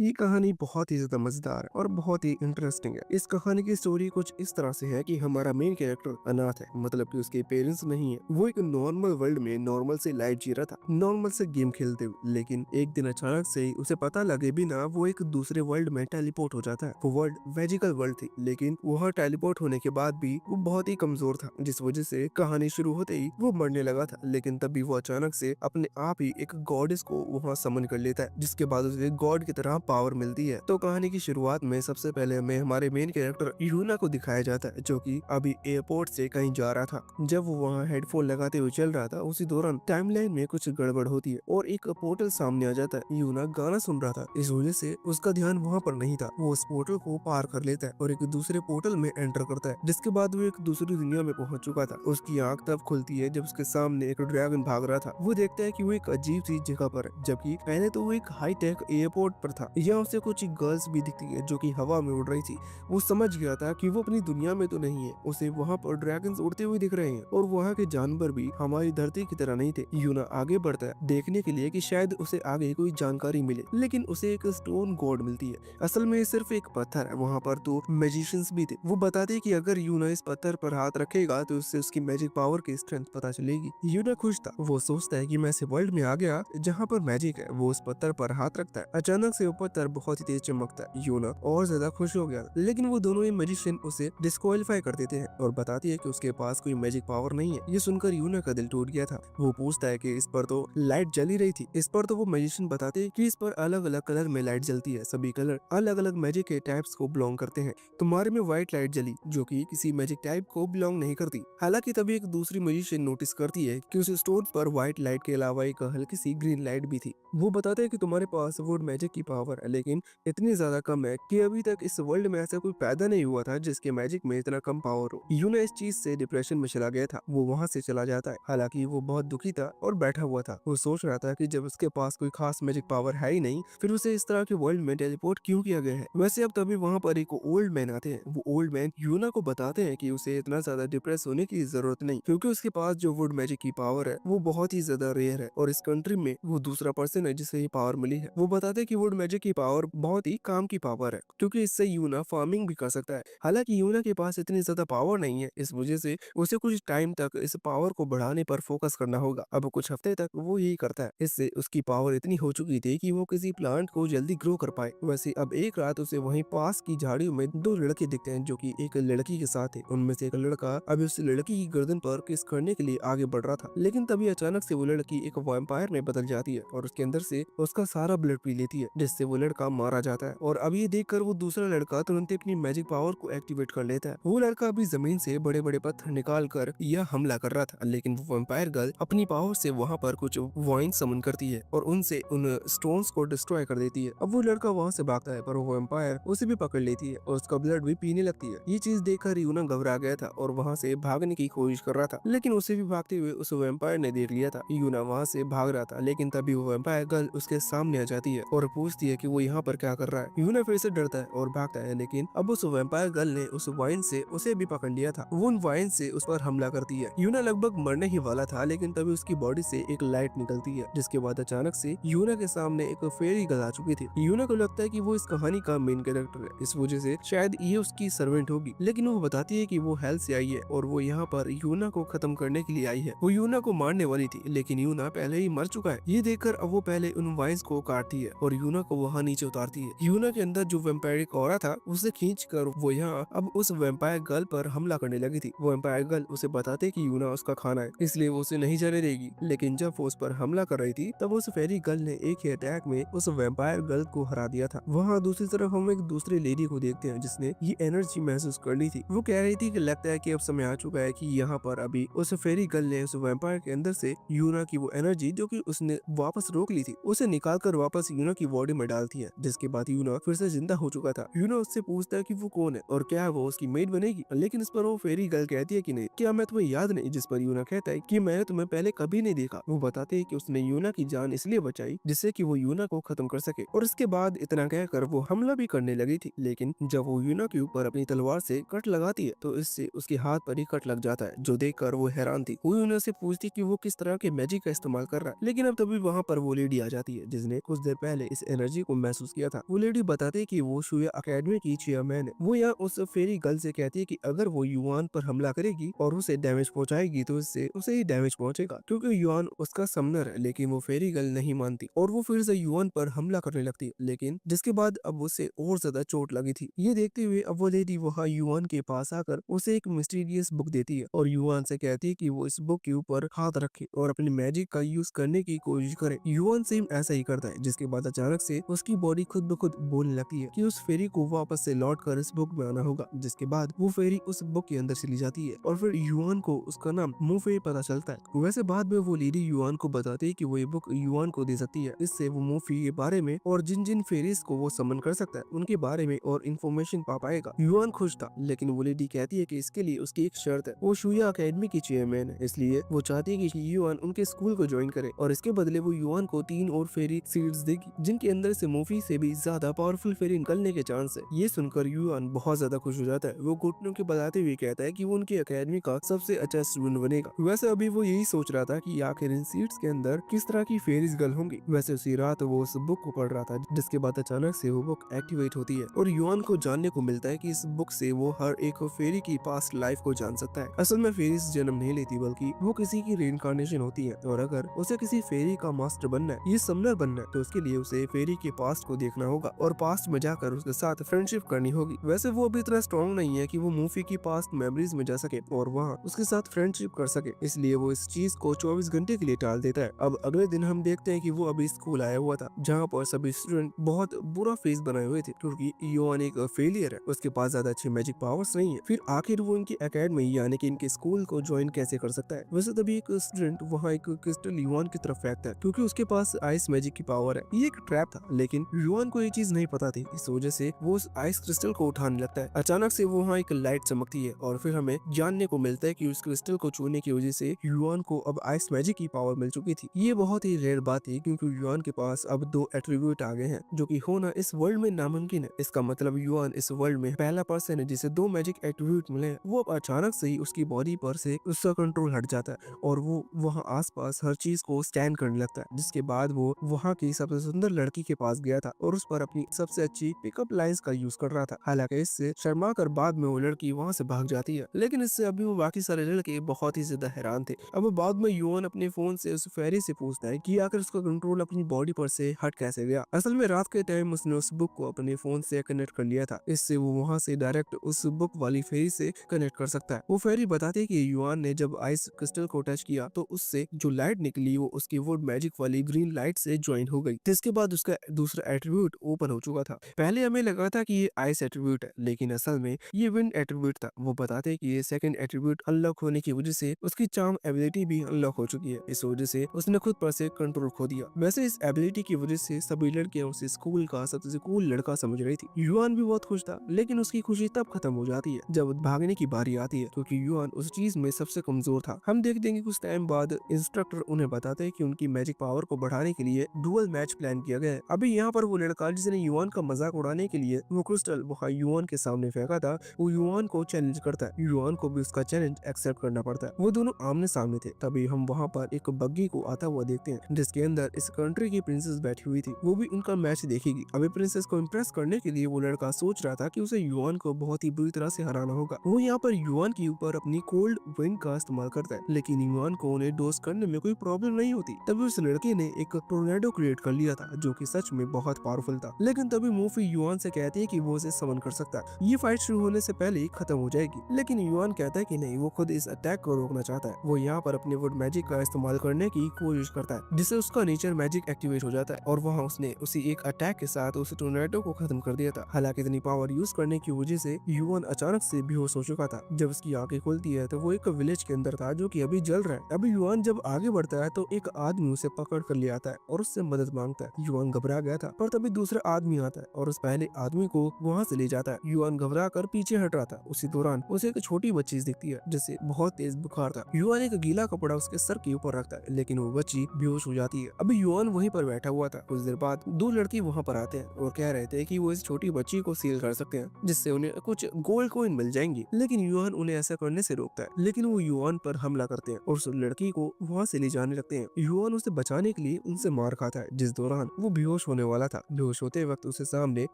ये कहानी बहुत ही ज्यादा मजेदार और बहुत ही इंटरेस्टिंग है। इस कहानी की स्टोरी कुछ इस तरह से है कि हमारा मेन कैरेक्टर अनाथ है, मतलब कि उसके पेरेंट्स नहीं है। वो एक नॉर्मल वर्ल्ड में नॉर्मल से लाइफ जी रहा था, नॉर्मल से गेम खेलते हुए। लेकिन एक दिन अचानक से ही उसे पता लगे बिना वो एक दूसरे वर्ल्ड में टेलीपोर्ट हो जाता है। वो वर्ल्ड मैजिकल वर्ल्ड थी, लेकिन वहाँ टेलीपोर्ट होने के बाद भी वो बहुत ही कमजोर था, जिस वजह से कहानी शुरू होते ही वो मरने लगा था। लेकिन तभी वो अचानक से अपने आप ही एक गॉडेस को वहाँ समन कर लेता है, जिसके बाद उसे गॉड की तरह पावर मिलती है। तो कहानी की शुरुआत में सबसे पहले हमें हमारे मेन कैरेक्टर यूना को दिखाया जाता है, जो कि अभी एयरपोर्ट से कहीं जा रहा था। जब वो वहाँ हेडफोन लगाते हुए चल रहा था, उसी दौरान टाइमलाइन में कुछ गड़बड़ होती है और एक पोर्टल सामने आ जाता है। यूना गाना सुन रहा था, इस वजह से उसका ध्यान वहाँ पर नहीं था। वो उस पोर्टल को पार कर लेता है और एक दूसरे पोर्टल में एंटर करता है, जिसके बाद वो एक दूसरी दुनिया में पहुंच चुका था। उसकी आंख तब खुलती है जब उसके सामने एक ड्रैगन भाग रहा था। वो देखता है कि वो एक अजीब सी जगह पर है, जबकि पहले तो वो एक हाई टेक एयरपोर्ट पर था। यहाँ उसे कुछ गर्ल्स भी दिखती है जो कि हवा में उड़ रही थी। वो समझ गया था कि वो अपनी दुनिया में तो नहीं है, उसे वहाँ पर ड्रैगन्स उड़ते हुए दिख रहे हैं और वहाँ के जानवर भी हमारी धरती की तरह नहीं थे। यूना आगे बढ़ता है देखने के लिए कि शायद उसे आगे कोई जानकारी मिले, लेकिन उसे एक स्टोन गॉड मिलती है। असल में ये सिर्फ एक पत्थर है। वहाँ पर तो मैजिशियंस भी थे। वो बताते हैं कि अगर यूना इस पत्थर पर हाथ रखेगा तो उससे उसकी मैजिक पावर की स्ट्रेंथ पता चलेगी। यूना खुश था। वो सोचता है कि मैं ऐसे वर्ल्ड में आ गया जहाँ पर मैजिक है। वो उस पत्थर पर हाथ रखता है, अचानक से वो पत्थर बहुत ही तेज चमकता है। यूना और ज्यादा खुश हो गया, लेकिन वो दोनों ही मैजिशियन उसे डिस्क्वालीफाई कर देते हैं और बताती है कि उसके पास कोई मैजिक पावर नहीं है। ये सुनकर यूना का दिल टूट गया था। वो पूछता है कि इस पर तो लाइट जल ही रही थी। इस पर तो वो मैजिशियन बताते हैं कि इस पर अलग अलग कलर में लाइट जलती है, सभी कलर अलग अलग मैजिक के टाइप्स को बिलोंग करते हैं। तुम्हारे में व्हाइट लाइट जली जो कि किसी मैजिक टाइप को बिलोंग नहीं करती। हालांकि तभी एक दूसरी मैजिशियन नोटिस करती है कि उस स्टोन पर व्हाइट लाइट के अलावा एक हल्की सी ग्रीन लाइट भी थी। वो बताते हैं कि तुम्हारे पास वुड मैजिक की पावर है, लेकिन इतनी ज्यादा कम है कि अभी तक इस वर्ल्ड में ऐसा कोई पैदा नहीं हुआ था जिसके मैजिक में इतना कम पावर हो। यूना इस चीज से डिप्रेशन में चला गया था। वो वहाँ से चला जाता है। हालांकि वो बहुत दुखी था और बैठा हुआ था। वो सोच रहा था कि जब उसके पास कोई खास मैजिक पावर है ही नहीं, फिर उसे इस तरह के वर्ल्ड में टेलीपोर्ट क्यों किया गया है। वैसे अब तभी वहाँ पर एक ओल्ड मैन आते हैं। वो ओल्ड मैन यूना को बताते हैं कि उसे इतना ज्यादा डिप्रेस होने की जरूरत नहीं, क्योंकि उसके पास जो वुड मैजिक की पावर है वो बहुत ही ज्यादा रेयर है और इस कंट्री में वो दूसरा पर्सन है जिसे ये पावर मिली है। वो बताते हैं कि वुड मैजिक की पावर बहुत ही काम की पावर है, क्योंकि इससे यूना फार्मिंग भी कर सकता है। हालांकि यूना के पास इतनी ज्यादा पावर नहीं है, इस वजह से उसे कुछ टाइम तक इस पावर को बढ़ाने पर फोकस करना होगा। अब कुछ हफ्ते तक वो यही करता है। इससे उसकी पावर इतनी हो चुकी थी कि वो किसी प्लांट को जल्दी ग्रो कर पाए। वैसे अब एक रात उसे वहीं पास की झाड़ियों में दो लड़के दिखते हैं जो कि एक लड़की के साथ है। उनमें से एक लड़का अभी उस लड़की की गर्दन पर किस करने के लिए आगे बढ़ रहा था, लेकिन तभी अचानक से वो लड़की एक वैम्पायर में बदल जाती है और उसके अंदर से उसका सारा ब्लड पी लेती है, जिससे वो लड़का मारा जाता है। और अभी ये देखकर वो दूसरा लड़का तुरंत अपनी मैजिक पावर को एक्टिवेट कर लेता है। वो लड़का अभी जमीन से बड़े बड़े पत्थर निकाल कर यह हमला कर रहा था, लेकिन वो वैम्पायर गर्ल अपनी पावर से वहाँ पर कुछ वॉइन समन करती है और उनसे उन स्टोन्स को डिस्ट्रॉय कर देती है। अब वो लड़का वहाँ से भागता है, पर वो वैम्पायर उसे भी पकड़ लेती है और उसका ब्लड भी पीने लगती है। ये चीज देखकर यूना घबरा गया था और वहाँ से भागने की कोशिश कर रहा था, लेकिन उसे भी भागते हुए उस वैम्पायर ने देख लिया था। यूना वहाँ से भाग रहा था, लेकिन तभी वो वैम्पायर गर्ल उसके सामने आ जाती है और पूछती है कि वो यहाँ पर क्या कर रहा है। यूना फिर से डरता है और भागता है, लेकिन अब उस वैम्पायर गर्ल ने उस वाइन से उसे भी पकड़ लिया था। वो उन वाइन से उस पर हमला करती है। यूना लगभग मरने ही वाला था, लेकिन तभी उसकी बॉडी से एक लाइट निकलती है, जिसके बाद अचानक से यूना के सामने एक फेरी गर्ल आ चुकी थी। यूना को लगता है कि वो इस कहानी का मेन कैरेक्टर है, इस वजह से शायद ये उसकी सर्वेंट होगी, लेकिन वो बताती है कि वो हेल से आई है और वो यहाँ पर यूना को खत्म करने के लिए आई है। वो यूना को मारने वाली थी, लेकिन यूना पहले ही मर चुका है। ये देखकर अब वो पहले उन वाइन्स को काटती है और यूना को वहाँ नीचे उतारती है। यूना के अंदर जो वैम्पायरिक ऑरा था उसे खींच कर वो यहाँ अब उस वैम्पायर गर्ल पर हमला करने लगी थी। वो वैम्पायर गर्ल उसे बताते कि यूना उसका खाना है, इसलिए वो उसे नहीं जाने देगी। लेकिन जब वो उस पर हमला कर रही थी तब उस फेरी गर्ल ने एक ही अटैक में उस वैम्पायर गर्ल को हरा दिया था। वहाँ दूसरी तरफ हम एक दूसरी लेडी को देखते हैं जिसने ये एनर्जी महसूस कर ली थी। वो कह रही थी कि लगता है कि अब समय आ चुका है कि यहाँ पर अभी उस फेरी गर्ल ने उस वैम्पायर के अंदर से यूना की वो एनर्जी जो कि उसने वापस रोक ली थी उसे निकाल कर वापस यूना की बॉडी में डालती है, जिसके बाद यूना फिर से जिंदा हो चुका था। यूना उससे पूछता है कि वो कौन है और क्या वो उसकी मेड बनेगी, लेकिन इस पर वो फेरी गर्ल कहती है कि नहीं, क्या मैं तुम्हें याद नहीं, जिस पर यूना कहता है कि मैंने तुम्हें पहले कभी नहीं देखा। वो बताते हैं कि उसने यूना की जान इसलिए बचाई जिससे कि वो यूना को खत्म कर सके, और इसके बाद इतना कहकर वो हमला भी करने लगी थी। लेकिन जब वो यूना के ऊपर अपनी तलवार से कट लगाती है तो इससे उसके हाथ पर ही कट लग जाता है, जो देखकर वो हैरान थी। वो यूना से पूछती कि वो किस तरह के मैजिक का इस्तेमाल कर रहा है, लेकिन अब तभी वहाँ पर वो लेडी आ जाती है जिसने कुछ देर पहले इस एनर्जी को महसूस किया था। वो लेडी बताती है कि वो शुया अकेडमी की चेयरमैन है। वो यहाँ उस फेरी गर्ल से कहती है कि अगर वो युआन पर हमला करेगी और उसे डैमेज पहुंचाएगी तो इससे उसे ही डैमेज पहुंचेगा, क्योंकि युआन उसका समनर है। लेकिन वो फेरी गर्ल नहीं मानती और वो फिर से युआन पर हमला करने लगती है, लेकिन जिसके बाद अब उसे और ज्यादा चोट लगी थी। ये देखते हुए अब वो लेडी वहाँ युआन के पास आकर उसे एक मिस्टीरियस बुक देती है और युआन से कहती है कि वो इस बुक के ऊपर हाथ रखे और अपनी मैजिक का यूज करने की कोशिश करे। युआन सेम ऐसा ही करता है, जिसके बाद अचानक से उसकी बॉडी खुद ब खुद बोलने लगती है कि उस फेरी को वापस से लौट कर इस बुक में आना होगा। जिसके बाद वो फेरी उस बुक के अंदर चली जाती है और फिर युआन को उसका नाम मुफे पता चलता है। वैसे बाद में वो लेडी युआन को बताती है कि वो ये बुक युआन को दे सकती है, इससे वो मुफी के बारे में और जिन जिन फेरीज को वो समन कर सकता है उनके बारे में और इन्फॉर्मेशन पा पाएगा। युआन खुश था, लेकिन वो लेडी कहती है कि इसके लिए उसकी एक शर्त है। वो शुया अकेडमी की चेयरमैन है, इसलिए वो चाहती है कि युआन उनके स्कूल को ज्वाइन करे और इसके बदले वो युआन को 3 और फेरी सीड्स देगी, जिनके अंदर से मुफी से भी ज्यादा पावरफुल फेरी निकलने के चांस है। ये सुनकर युआन बहुत ज्यादा खुश हो जाता है। वो घुटनों के बताते हुए कहता है कि वो उनकी अकेडमी का सबसे अच्छा स्टूडेंट बनेगा। वैसे अभी वो यही सोच रहा था कि आखिर इन सीट्स के अंदर किस तरह की फेरीज गर्ल होंगी। वैसे उसी रात वो उस बुक को पढ़ रहा था, जिसके बाद अचानक से वो बुक एक्टिवेट होती है और युआन को जानने को मिलता है कि इस बुक से वो हर एक फेरी की पास्ट लाइफ को जान सकता है। असल में फेरीज जन्म नहीं लेती, बल्कि वो किसी की रीइंकार्नेशन होती है और अगर उसे किसी फेरी का मास्टर बनना है, ये समनर बनना है, तो उसके लिए उसे फेरी के पास्ट को देखना होगा और पास्ट में जाकर उसके साथ फ्रेंडशिप करनी होगी। वैसे वो अभी इतना स्ट्रॉन्ग नहीं है कि वो मूफी की पास्ट मेमोरीज में जा सके और वहाँ उसके साथ फ्रेंडशिप कर सके, इसलिए वो इस चीज को 24 घंटे के लिए टाल देता है। अब अगले दिन हम देखते हैं कि वो अभी स्कूल आया हुआ था, जहाँ पर सभी स्टूडेंट बहुत बुरा फेस बनाए हुए थे, क्योंकि युआन एक फेलियर है, उसके पास ज्यादा अच्छे मैजिक पावर्स नहीं है। फिर आखिर वो इनकी अकेडमी यानी कि इनके स्कूल को ज्वाइन कैसे कर सकता है। वैसे तभी एक स्टूडेंट वहाँ एक क्रिस्टल युआन की तरफ फेंकता है, क्योंकि उसके पास आइस मैजिक की पावर है। ये एक ट्रैप था, लेकिन युआन को ये चीज नहीं पता थी। इस वजह से वो उस आइस क्रिस्टल को उठाने लगता है। अचानक से वहाँ एक लाइट चमकती है और फिर हमें जानने को मिलता है कि उस क्रिस्टल को छूने की वजह से युआन को अब आइस मैजिक की पावर मिल चुकी थी। ये बहुत ही रेयर बात थी, क्योंकि युआन के पास अब 2 एट्रीब्यूट आ गए हैं, जो कि होना इस वर्ल्ड में नामुमकिन है। इसका मतलब युआन इस वर्ल्ड में पहला पर्सन है जिसे 2 मैजिक एट्रीब्यूट मिले हैं। वो अब अचानक से ही उसकी बॉडी पर से उसका कंट्रोल हट जाता है और वो वहाँ आसपास हर चीज को स्कैन करने लगता है। जिसके बाद वो वहाँ की सबसे सुंदर लड़की के पास गया था और उस पर अपनी सबसे अच्छी पिकअप लाइंस का यूज कर रहा था। हालांकि इससे शर्मा कर बाद में वो लड़की वहाँ से भाग जाती है, लेकिन इससे अभी वो बाकी सारे लड़के बहुत ही ज्यादा हैरान थे। अब बाद में युआन अपने फोन से उस फेरी से पूछता है कि आखिर उसका कंट्रोल अपनी बॉडी पर से हट कैसे गया। असल में रात के टाइम उसने उस बुक को अपने फोन से कनेक्ट कर लिया था, इससे वो वहाँ से डायरेक्ट उस बुक वाली फेरी से कनेक्ट कर सकता है। वो फेरी बताती है कि युआन ने जब आइस क्रिस्टल को टच किया तो उससे जो लाइट निकली वो उसकी वुड मैजिक वाली ग्रीन लाइट से ज्वाइन हो गई, जिसके बाद उसका दूसरा एट्रीब्यूट ओपन हो चुका था। पहले हमें लगा था कि ये आइस एट्रीब्यूट है, लेकिन असल में ये विंड एट्रीब्यूट था। वो बताते हैं कि ये सेकंड एट्रीब्यूट अनलॉक होने की वजह से उसकी चार्म एबिलिटी भी अनलॉक हो चुकी है। इस वजह से उसने खुद पर से कंट्रोल खो दिया। वैसे इस एबिलिटी की वजह से सभी लड़कियां उसे स्कूल का सबसे कूल लड़का समझ रही थी। युआन भी बहुत खुश था, लेकिन उसकी खुशी तब खत्म हो जाती है जब भागने की बारी आती है, क्योंकि युआन उस चीज में सबसे कमजोर था। हम देख देंगे कुछ टाइम बाद इंस्ट्रक्टर उन्हें बताते हैं कि उनकी मैजिक पावर को बढ़ाने के लिए डुअल मैच प्लान किया गया है। अभी यहाँ पर वो लड़का जिसने युआन का मजाक उड़ाने के लिए वो क्रिस्टल वहाँ युआन के सामने फेंका था, वो युआन को चैलेंज करता है। युआन को भी उसका चैलेंज एक्सेप्ट करना पड़ता है। वो दोनों आमने सामने थे। तभी हम वहाँ पर एक बग्गी को आता हुआ देखते हैं, जिसके अंदर इस कंट्री की प्रिंसेस बैठी हुई थी। वो भी उनका मैच देखेगी। अभी प्रिंसेस को इम्प्रेस करने के लिए वो लड़का सोच रहा था कि उसे युआन को बहुत ही बुरी तरह से हराना होगा। वो यहाँ पर युआन के ऊपर अपनी कोल्ड विंड का इस्तेमाल करता है, लेकिन युआन को उन्हें डोज करने में कोई प्रॉब्लम नहीं होती। तभी उस लड़के ने एक टोर्नेडो क्रिएट कर लिया था, जो कि सच में बहुत पावरफुल था। लेकिन तभी मूफी युआन से कहती है कि वो उसे समन कर सकता है। ये फाइट शुरू होने से पहले ही खत्म हो जाएगी, लेकिन युआन कहता है कि नहीं, वो खुद इस अटैक को रोकना चाहता है। वो यहाँ पर अपने वुड मैजिक का इस्तेमाल करने की कोशिश करता है, जिससे उसका नेचर मैजिक एक्टिवेट हो जाता है और वहाँ उसने उसी एक अटैक के साथ उस टोर्नेडो को खत्म कर दिया था। हालांकि इतनी पावर यूज करने की वजह से युआन अचानक से बेहोश हो चुका था। जब उसकी आंखें खुलती है तो वो एक विलेज के अंदर था, जो कि अभी जल रहा है। अभी युआन जब आगे बढ़ता है तो एक आदमी उसे पकड़ कर ले आता है और उससे मदद मांगता है। युआन घबरा गया था, पर तभी दूसरा आदमी आता है और उस पहले आदमी को वहाँ से ले जाता है। युआन घबरा कर पीछे हट रहा था। उसी दौरान उसे एक छोटी बच्ची दिखती है, जिसे बहुत तेज बुखार था। युआन एक गीला कपड़ा उसके सर के ऊपर रखता है, लेकिन वो बच्ची बेहोश हो जाती है। अभी युआन वहीं पर बैठा हुआ था। कुछ देर बाद 2 लड़के वहाँ पर आते हैं और कह रहे थे कि वो इस छोटी बच्ची को सील कर सकते हैं, जिससे उन्हें कुछ गोल्ड कॉइन मिल जाएंगी। लेकिन युआन उन्हें ऐसा करने से रोकता है, लेकिन वो युआन पर हमला करते हैं और उस लड़की को वहाँ से ले जाने लगते हैं। युआन उसे बचाने के लिए उनसे मार खाता है, जिस दौरान वो बेहोश होने वाला था। बेहोश होते वक्त उसे सामने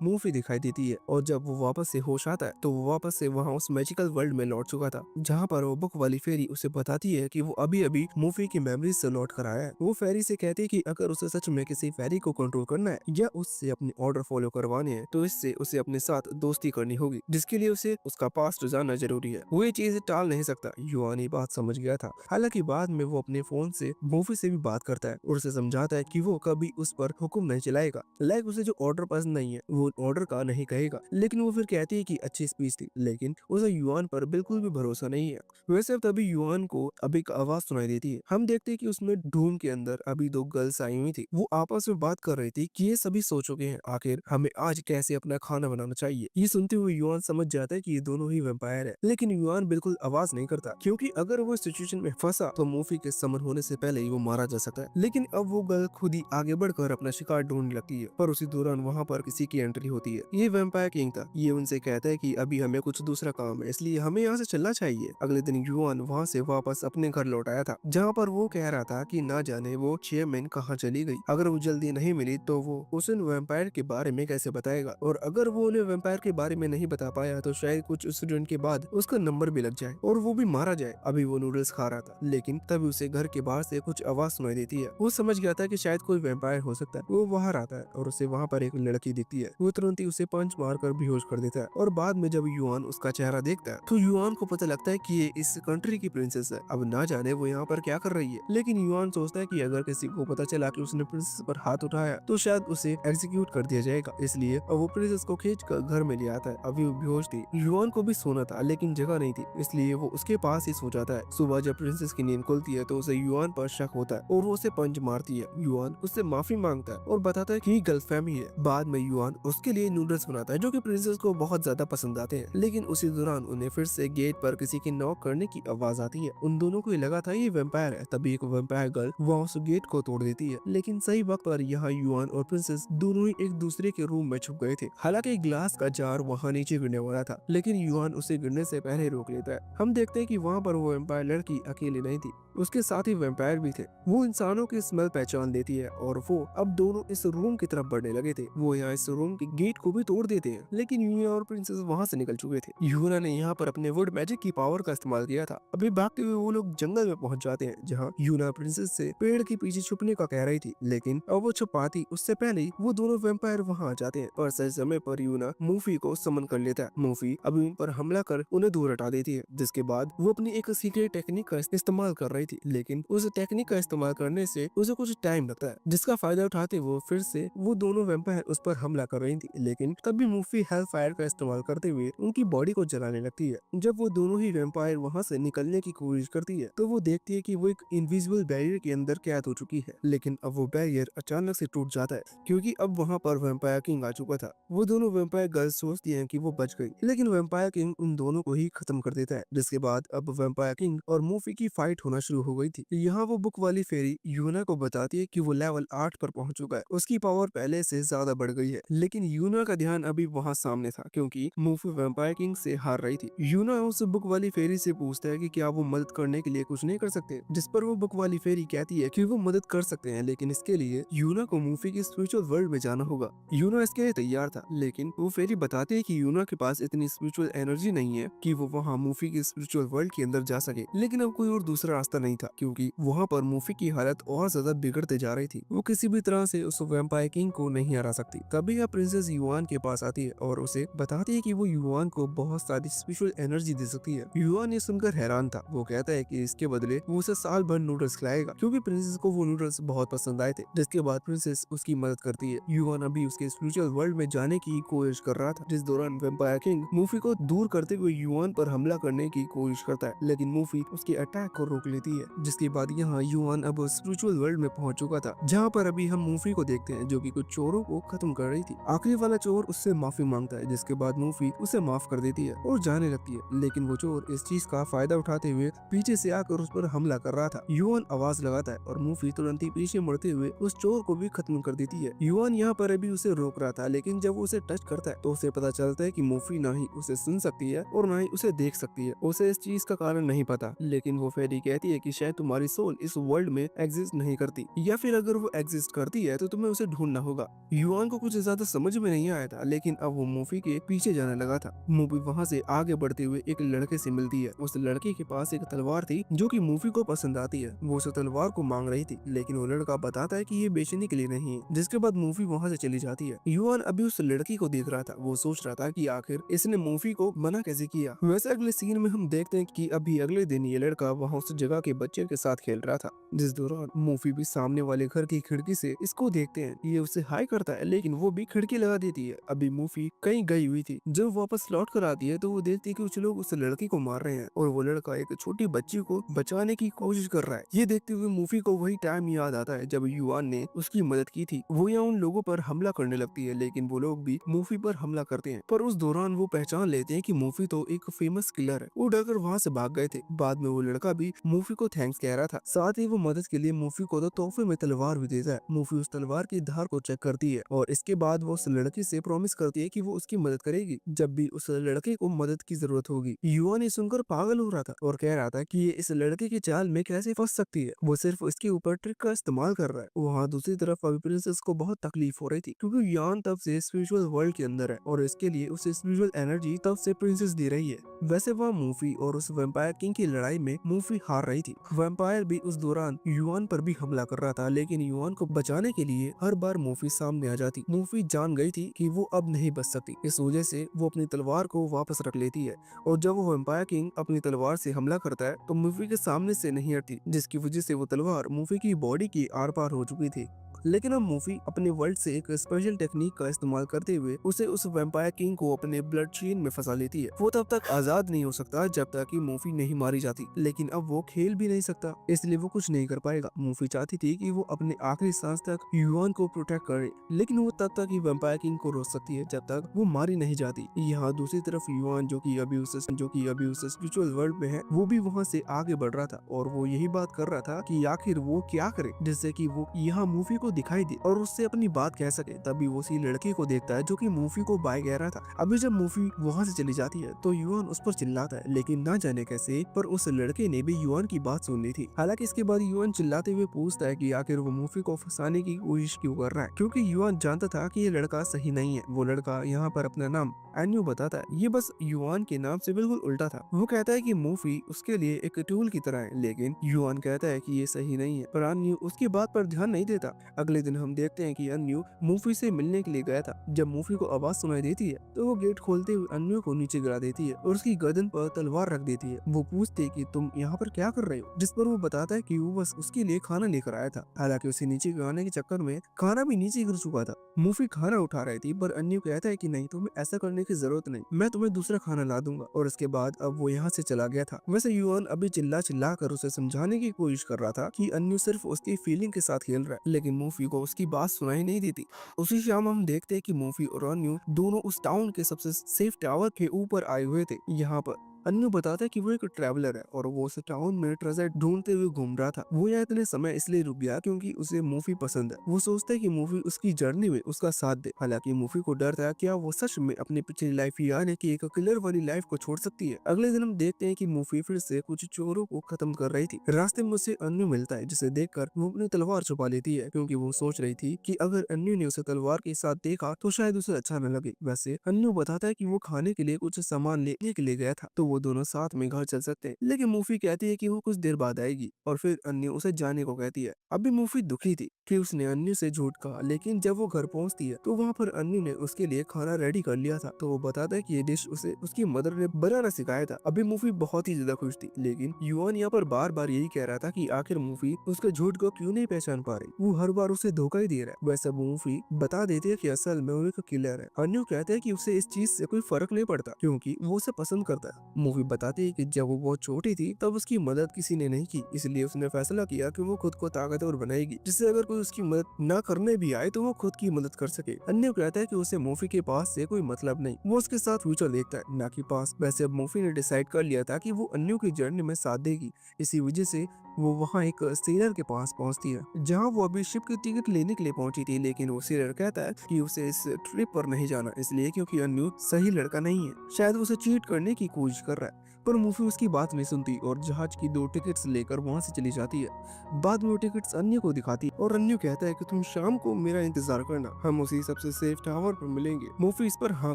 मूवी दिखाई देती है और जब वो वापस से होश आता है तो वो वापस से वहाँ उस मैजिकल वर्ल्ड में लौट चुका था, जहाँ पर वो बुक वाली फेरी उसे बताती है कि वो अभी अभी मूवी की मेमोरीज से लौट कर आया है। वो फेरी से कहती है कि अगर उसे सच में किसी फेरी को कंट्रोल करना है या उससे अपने ऑर्डर फॉलो करवाने हैं तो इससे उसे अपने साथ दोस्ती करनी होगी, जिसके लिए उसे उसका पास्ट जानना जरूरी है। वो ये चीज टाल नहीं सकता। युआन ये बात समझ गया था। हालांकि बाद में वो अपने फोन से मूवी से भी बात करता है और उसे समझाता है कि वो कभी उस पर हुक्म नहीं चलाएगा। लाइक उसे जो ऑर्डर पसंद नहीं है वो ऑर्डर का नहीं कहेगा। लेकिन वो फिर कहती है कि अच्छी स्पीच थी, लेकिन उसे युआन पर बिल्कुल भी भरोसा नहीं है। वैसे अब तभी युआन को अभी एक आवाज सुनाई देती है। हम देखते हैं कि उसमें डूम के अंदर अभी दो गर्ल्स आई हुई थी। वो आपस में बात कर रही थी कि ये सभी सो चुके हैं, आखिर हमें आज कैसे अपना खाना बनाना चाहिए। ये सुनते हुए युआन समझ जाता है कि ये दोनों ही वैम्पायर है, लेकिन युआन बिल्कुल आवाज नहीं करता, क्योंकि अगर वो सिचुएशन में फंसा तो मूवी के समन होने से पहले ही वो मारा जा सकता है। लेकिन अब वो गर्ल खुद ही आगे बढ़कर अपना शिकार ढूंढने लगती है, पर उसी दौरान वहाँ पर किसी की एंट्री होती है। ये वैम्पायर किंग था। ये उनसे कहता है कि अभी हमें कुछ दूसरा काम है, इसलिए हमें यहाँ से चलना चाहिए। अगले दिन युआन वहाँ से वापस अपने घर लौट आया था, जहाँ पर वो कह रहा था कि ना जाने वो चेयरमैन कहाँ चली गई। अगर वो जल्दी नहीं मिली तो वो उस वैम्पायर के बारे में कैसे बताएगा, और अगर वो उन्हें वैम्पायर के बारे में नहीं बता पाया तो शायद कुछ इंसिडेंट के बाद उसका नंबर भी लग जाए और वो भी मारा जाए। अभी वो नूडल्स खा रहा था, लेकिन तभी उसे घर के बाहर से कुछ आवाज सुनाई देती है। वो समझ गया था कि शायद कोई वैम्पायर हो सकता है। वो बाहर आता है और उसे वहाँ पर एक लड़की दिखती है। वो तुरंत ही उसे पंच मारकर बेहोश कर देता है, और बाद में जब युआन उसका चेहरा देखता है तो युआन को पता लगता है कि ये इस कंट्री की प्रिंसेस है। अब ना जाने वो यहाँ पर क्या कर रही है, लेकिन युआन सोचता है कि अगर किसी को पता चला कि उसने प्रिंसेस पर हाथ उठाया तो शायद उसे एग्जीक्यूट कर दिया जाएगा। इसलिए अब वो प्रिंसेस को खींच कर घर में ले आता है। अभी वो बेहोश थी। युआन को भी सोना था, लेकिन जगह नहीं थी, इसलिए वो उसके पास ही सो जाता है। सुबह जब प्रिंसेस की नींद खुलती है तो उसे युआन पर शक होता है और वो उसे पंच मारती है। युआन उससे माफी मांगता है और बताता है कि गलतफहमी है। बाद में युआन उसके लिए नूडल्स बनाता है जो कि प्रिंसेस को बहुत ज्यादा पसंद आते हैं, लेकिन उसी दौरान उन्हें फिर से गेट पर किसी की नॉक करने की आवाज आती है। उन दोनों को लगा था ये वैम्पायर है। तभी एक वैम्पायर गर्ल वहाँ उस गेट को तोड़ देती है, लेकिन सही वक्त पर यहाँ युआन और प्रिंसेस दोनों ही एक दूसरे के रूम में छुप गए थे। हालांकि ग्लास का जार वहाँ नीचे गिरने वाला था, लेकिन युआन उसे गिरने से पहले रोक लेता है। हम देखते हैं कि वहाँ पर वो वैम्पायर लड़की अकेली नहीं थी, उसके साथ ही वैम्पायर भी थे। वो इंसानों की स्मेल पहचान देती है और वो अब दोनों इस रूम की तरफ बढ़ने लगे थे। वो यहाँ इस रूम के गेट को भी तोड़ देते हैं, लेकिन यूना और प्रिंसेस वहाँ से निकल चुके थे। यूना ने यहाँ पर अपने वुड मैजिक की पावर का इस्तेमाल किया था। अभी भागते हुए वो लोग जंगल में पहुंच जाते हैं, जहाँ यूना प्रिंसेस से पेड़ के पीछे छुपने का कह रही थी, लेकिन अब वो छुपाती उससे पहले ही वो दोनों वैम्पायर वहाँ आ जाते हैं। पर सही समय पर यूना मूफी को समन कर लेता है। मूफी अभी उन पर हमला कर उन्हें दूर हटा देती है, जिसके बाद वो अपनी एक सीक्रेट टेक्निक का इस्तेमाल कर रही थी, लेकिन उस टेक्निक का इस्तेमाल करने से उसे कुछ टाइम लगता है, जिसका फायदा उठाते वो फिर से वो दोनों वैम्पायर उस पर हमला कर रही थी। लेकिन तभी मूफी हेल फायर का इस्तेमाल करते हुए उनकी बॉडी को जलाने लगती है। जब वो दोनों ही वैम्पायर वहाँ से निकलने की कोशिश करती है तो वो देखती है कि वो एक इनविजिबल बैरियर के अंदर कैद हो चुकी है, लेकिन अब वो बैरियर अचानक से टूट जाता है, क्योंकि अब वहाँ पर वैम्पायर किंग आ चुका था। वो दोनों वैम्पायर गर्ल्स सोचती हैं कि वो बच गई, लेकिन वैम्पायर किंग उन दोनों को ही खत्म कर देता है, जिसके बाद अब वैम्पायर किंग और मूफी की फाइट होना शुरू हो गई थी। यहाँ वो बुक वाली फेरी यूना को बताती है कि वो लेवल 8 पर पहुंच चुका है, उसकी पावर पहले से ज्यादा बढ़ गई है। लेकिन यूना का ध्यान अभी वहाँ सामने था, क्योंकि मूफी वैम्पायर किंग से हार रही थी। यूना उस बुक वाली फेरी से पूछता है कि क्या वो मदद करने के लिए कुछ नहीं कर सकते, जिस पर वो बुक वाली फेरी कहती है कि वो मदद कर सकते हैं, लेकिन इसके लिए यूना को मूफी की स्पिरिचुअल वर्ल्ड में जाना होगा। यूना इसके लिए तैयार था, लेकिन वो फेरी बताती है कि यूना के पास इतनी स्पिरिचुअल एनर्जी नहीं है कि वो वहाँ मूफी की स्पिरिचुअल वर्ल्ड के अंदर जा सके। लेकिन अब कोई और दूसरा रास्ता नहीं था, क्योंकि वहाँ पर मूफी की हालत और ज्यादा बिगड़ते जा रही थी। वो किसी भी तरह से उस वैम्पायर किंग को नहीं हरा सकती। तभी यह प्रिंसेस युआन के पास आती है और उसे बताती है कि वो युआन को बहुत सारी स्पिरिचुअल एनर्जी दे सकती है। युआन ये सुनकर हैरान था। वो कहता है कि इसके बदले वो उसे साल भर नूडल्स खिलाएगा, क्योंकि प्रिंसेस को वो नूडल्स बहुत पसंद आए थे। जिसके बाद प्रिंसेस उसकी मदद करती है। युआन अभी उसके स्पिरिचुअल वर्ल्ड में जाने की कोशिश कर रहा था, जिस दौरान वैम्पायर किंग मूफी को दूर करते हुए युआन पर हमला करने की कोशिश करता है, लेकिन मूफी उसके अटैक को रोक लेती है। जिसके बाद यहाँ युआन अब स्पिरिचुअल वर्ल्ड में पहुंच चुका था, जहाँ पर अभी हम मूफी को देखते हैं जो कि कुछ चोरों को खत्म कर रही थी। आखिरी वाला चोर उससे माफी मांगता है, जिसके बाद मूफी उसे माफ कर देती है और जाने लगती है। लेकिन वो चोर इस चीज का फायदा उठाते हुए पीछे से आकर उस पर हमला कर रहा था। युआन आवाज लगाता है और मूफी तुरंत ही पीछे मुड़ते हुए उस चोर को भी खत्म कर देती है। युआन यहाँ पर अभी उसे रोक रहा था, लेकिन जब वो उसे टच करता है तो उसे पता चलता है कि मूफी ना ही उसे सुन सकती है और ना ही उसे देख सकती है। उसे इस चीज का कारण नहीं पता, लेकिन वो फेरी कहती है कि शायद तुम्हारी सोल इस वर्ल्ड में एग्जिस्ट नहीं करती, या फिर अगर वो एग्जिस्ट करती है तो तुम्हें उसे उसे ढूंढना होगा। युआन को कुछ ज्यादा समझ में नहीं आया था, लेकिन अब वो मूवी के पीछे जाने लगा था। मूवी वहाँ से आगे बढ़ते हुए एक लड़के से मिलती है। उस लड़के के पास एक तलवार थी जो कि मूवी को पसंद आती है। वो उस तलवार को मांग रही थी, लेकिन वो लड़का बताता है कि ये बेचने के लिए नहीं है, जिसके बाद मूवी वहाँ से चली जाती है। युआन अभी उस लड़की को देख रहा था। वो सोच रहा था कि आखिर इसने मूवी को मना कैसे किया। वैसे अगले सीन में हम देखते हैं कि अभी अगले दिन ये लड़का वहाँ उस जगह के बच्चे के साथ खेल रहा था, जिस दौरान मूवी भी सामने वाले घर की खिड़की से इसको देखते हैं। ये उसे हाई करता है, लेकिन वो भी खिड़की लगा देती है। अभी मूवी कहीं गई हुई थी। जब वापस लौट कर आती है तो वो देखती है कि कुछ लोग उस लड़की को मार रहे हैं और वो लड़का एक छोटी बच्ची को बचाने की कोशिश कर रहा है। ये देखते हुए मूवी को वही टाइम याद आता है जब युआन ने उसकी मदद की थी। वो यहाँ उन लोगों पर हमला करने लगती है, लेकिन वो लोग भी मूवी पर हमला करते हैं। पर उस दौरान वो पहचान लेते हैं कि मूवी तो एक फेमस किलर है। वो डरकर वहाँ से भाग गए थे। बाद में वो लड़का भी मूवी को थैंक्स कह रहा था। साथ ही वो मदद के लिए मूवी को तो तोहफे में तलवार भी देता है। मूवी उस तलवार की धार को चेक करती है और इसके बाद वो उस लड़की से प्रॉमिस करती है कि वो उसकी मदद करेगी जब भी उस लड़के को मदद की जरूरत होगी। युआन ये सुनकर पागल हो रहा था और कह रहा था कि ये इस लड़के की चाल में कैसे फंस सकती है। वो सिर्फ इसके ऊपर ट्रिक का इस्तेमाल कर रहा है। वहाँ दूसरी तरफ अभी प्रिंसेस को बहुत तकलीफ हो रही थी, क्योंकि युआन तब से स्पिरिचुअल वर्ल्ड के अंदर है और इसके लिए उसे स्पिरिचुअल एनर्जी तब से प्रिंसेस दे रही है। वैसे वह मूवी और उस वैम्पायर किंग की लड़ाई में मूवी हार रही थी। वैम्पायर भी उस दौरान युआन पर भी हमला कर रहा था, लेकिन युआन को बचाने के लिए हर बार मूवी सामने आ जाती। मूवी जान गई थी कि वो अब नहीं बच सकती। इस वजह से वो अपनी तलवार को वापस रख लेती है और जब वो वैम्पायर किंग अपनी तलवार से हमला करता है तो मूवी के सामने से नहीं हटती, जिसकी वजह से वो तलवार मूवी की बॉडी की आर पार हो चुकी थी। लेकिन अब मूवी अपने वर्ल्ड से एक स्पेशल टेक्निक का इस्तेमाल करते हुए उसे उस वैम्पायर किंग को अपने ब्लड चेन में फंसा लेती है। वो तब तक आजाद नहीं हो सकता जब तक कि मूवी नहीं मारी जाती, लेकिन अब वो खेल भी नहीं सकता, इसलिए वो कुछ नहीं कर पाएगा। मूवी चाहती थी कि वो अपने आखिरी सांस तक युआन को प्रोटेक्ट करे, लेकिन वो तब तक ही वैम्पायर किंग को रोक सकती है जब तक वो मारी नहीं जाती। यहाँ दूसरी तरफ युआन जो कि अभी उस स्पिरिचुअल वर्ल्ड में है, वो भी वहाँ से आगे बढ़ रहा था और वो यही बात कर रहा था कि आखिर वो क्या करे जिससे कि वो यहाँ मूवी को दिखाई दे और उससे अपनी बात कह सके। तभी वो उसी लड़के को देखता है जो कि मूवी को बाय कह रहा था। अभी जब मूवी वहाँ से चली जाती है तो युआन उस पर चिल्लाता है, लेकिन ना जाने कैसे पर उस लड़के ने भी युआन की बात सुन ली थी। हालांकि इसके बाद युआन चिल्लाते हुए पूछता है कि आखिर वो मूवी को फंसाने की कोशिश क्यों कर रहा है, क्योंकि युआन जानता था कि ये लड़का सही नहीं है। वो लड़का यहाँ पर अपना नाम एन्यू बताता है। ये बस युआन के नाम से बिल्कुल उल्टा था। वो कहता है कि मूवी उसके लिए एक टूल की तरह है, लेकिन युआन कहता है कि ये सही नहीं है, पर एन्यू उसकी बात पर ध्यान नहीं देता। अगले दिन हम देखते हैं कि अन्यू मूवी से मिलने के लिए गया था। जब मूवी को आवाज सुनाई देती है तो वो गेट खोलते हुए अन्यू को नीचे गिरा देती है और उसकी गर्दन पर तलवार रख देती है। वो पूछती है कि तुम यहाँ पर क्या कर रहे हो, जिस पर वो बताता है कि वो बस उसके लिए खाना लेकर आया था। हालांकि उसे नीचे गिराने के चक्कर में खाना भी नीचे गिर चुका था। मूवी खाना उठा रही थी, पर अन्यू कहता है कि नहीं, तुम्हें ऐसा करने की जरूरत नहीं, मैं तुम्हें दूसरा खाना ला दूंगा। और इसके बाद अब वो यहाँ से चला गया था। वैसे युआन अभी चिल्ला कर उसे समझाने की कोशिश कर रहा था कि अन्यू सिर्फ उसकी फीलिंग के साथ खेल रहा है, लेकिन मूवी को उसकी बात सुनाई नहीं देती। उसी शाम हम देखते हैं कि मूवी और अन्यू दोनों उस टाउन के सबसे सेफ टावर के ऊपर आए हुए थे। यहाँ पर अन्नू बताता है कि वो एक ट्रैवलर है और वो उस टाउन में ट्रेजर ढूंढते हुए घूम रहा था। वो यहाँ इतने समय इसलिए रुक गया क्योंकि उसे मूवी पसंद है। वो सोचता है कि मूवी उसकी जर्नी में उसका साथ दे। हालांकि मूवी को डर था क्या वो सच में अपनी पिछली लाइफ यानी कि एक किलर वाली लाइफ को छोड़ सकती है। अगले दिन हम देखते हैं कि मूवी फिर से कुछ चोरों को खत्म कर रही थी। रास्ते में उसे अन्नू मिलता है, जिसे देखकर वो अपनी तलवार छुपा लेती है, क्योंकि वो सोच रही थी कि अगर अन्नू ने उसे तलवार के साथ देखा तो शायद उसे अच्छा न लगे। वैसे अन्नू बताता है कि वो खाने के लिए कुछ सामान लेने के लिए गया था, तो वो दोनों साथ में घर चल सकते हैं। लेकिन मूवी कहती है कि वो कुछ देर बाद आएगी और फिर अन्नू उसे जाने को कहती है। अभी मूवी दुखी थी कि उसने अन्नू से झूठ कहा, लेकिन जब वो घर पहुंचती है तो वहाँ पर अन्नू ने उसके लिए खाना रेडी कर लिया था। तो वो बताता है कि ये डिश उसे उसकी मदर ने बनाना सिखाया था। अभी मूवी बहुत ही ज्यादा खुश थी, लेकिन युआन यहाँ पर बार बार यही कह रहा था कि आखिर मूवी उसके झूठ को क्यों नहीं पहचान पा रही। वो हर बार उसे धोखा ही दे रहा है। वैसे मूवी बता देती है कि असल में वो एक किलर है। अन्नू कहते हैं कि उसे इस चीज से कोई फर्क नहीं पड़ता क्योंकि वो उसे पसंद करता है। मूवी बताती है कि जब वो बहुत छोटी थी तब उसकी मदद किसी ने नहीं की, इसलिए उसने फैसला किया कि वो खुद को ताकतवर बनाएगी, जिससे अगर कोई उसकी मदद न करने भी आए तो वो खुद की मदद कर सके। अन्य कहता है कि उसे मूवी के पास से कोई मतलब नहीं, वो उसके साथ फ्यूचर देखता है न कि पास। वैसे अब मूवी ने डिसाइड कर लिया था कि वो अन्यू की जर्नी में साथ देगी। इसी वजह से वो वहाँ एक सेलर के पास पहुंचती है जहाँ वो अभी शिप की टिकट लेने के लिए पहुंची थी, लेकिन वो सेलर कहता है कि उसे इस ट्रिप पर नहीं जाना इसलिए क्योंकि अन्यू सही लड़का नहीं है, शायद वो उसे चीट करने की कोशिश कर रहा है। पर मूफी उसकी बात नहीं सुनती और जहाज की 2 टिकट्स लेकर वहाँ से चली जाती है। बाद में वो टिकट्स अन्य को दिखाती है और अन्य कहता है कि तुम शाम को मेरा इंतजार करना, हम उसी सबसे सेफ टावर पर मिलेंगे। मूफी इस पर हाँ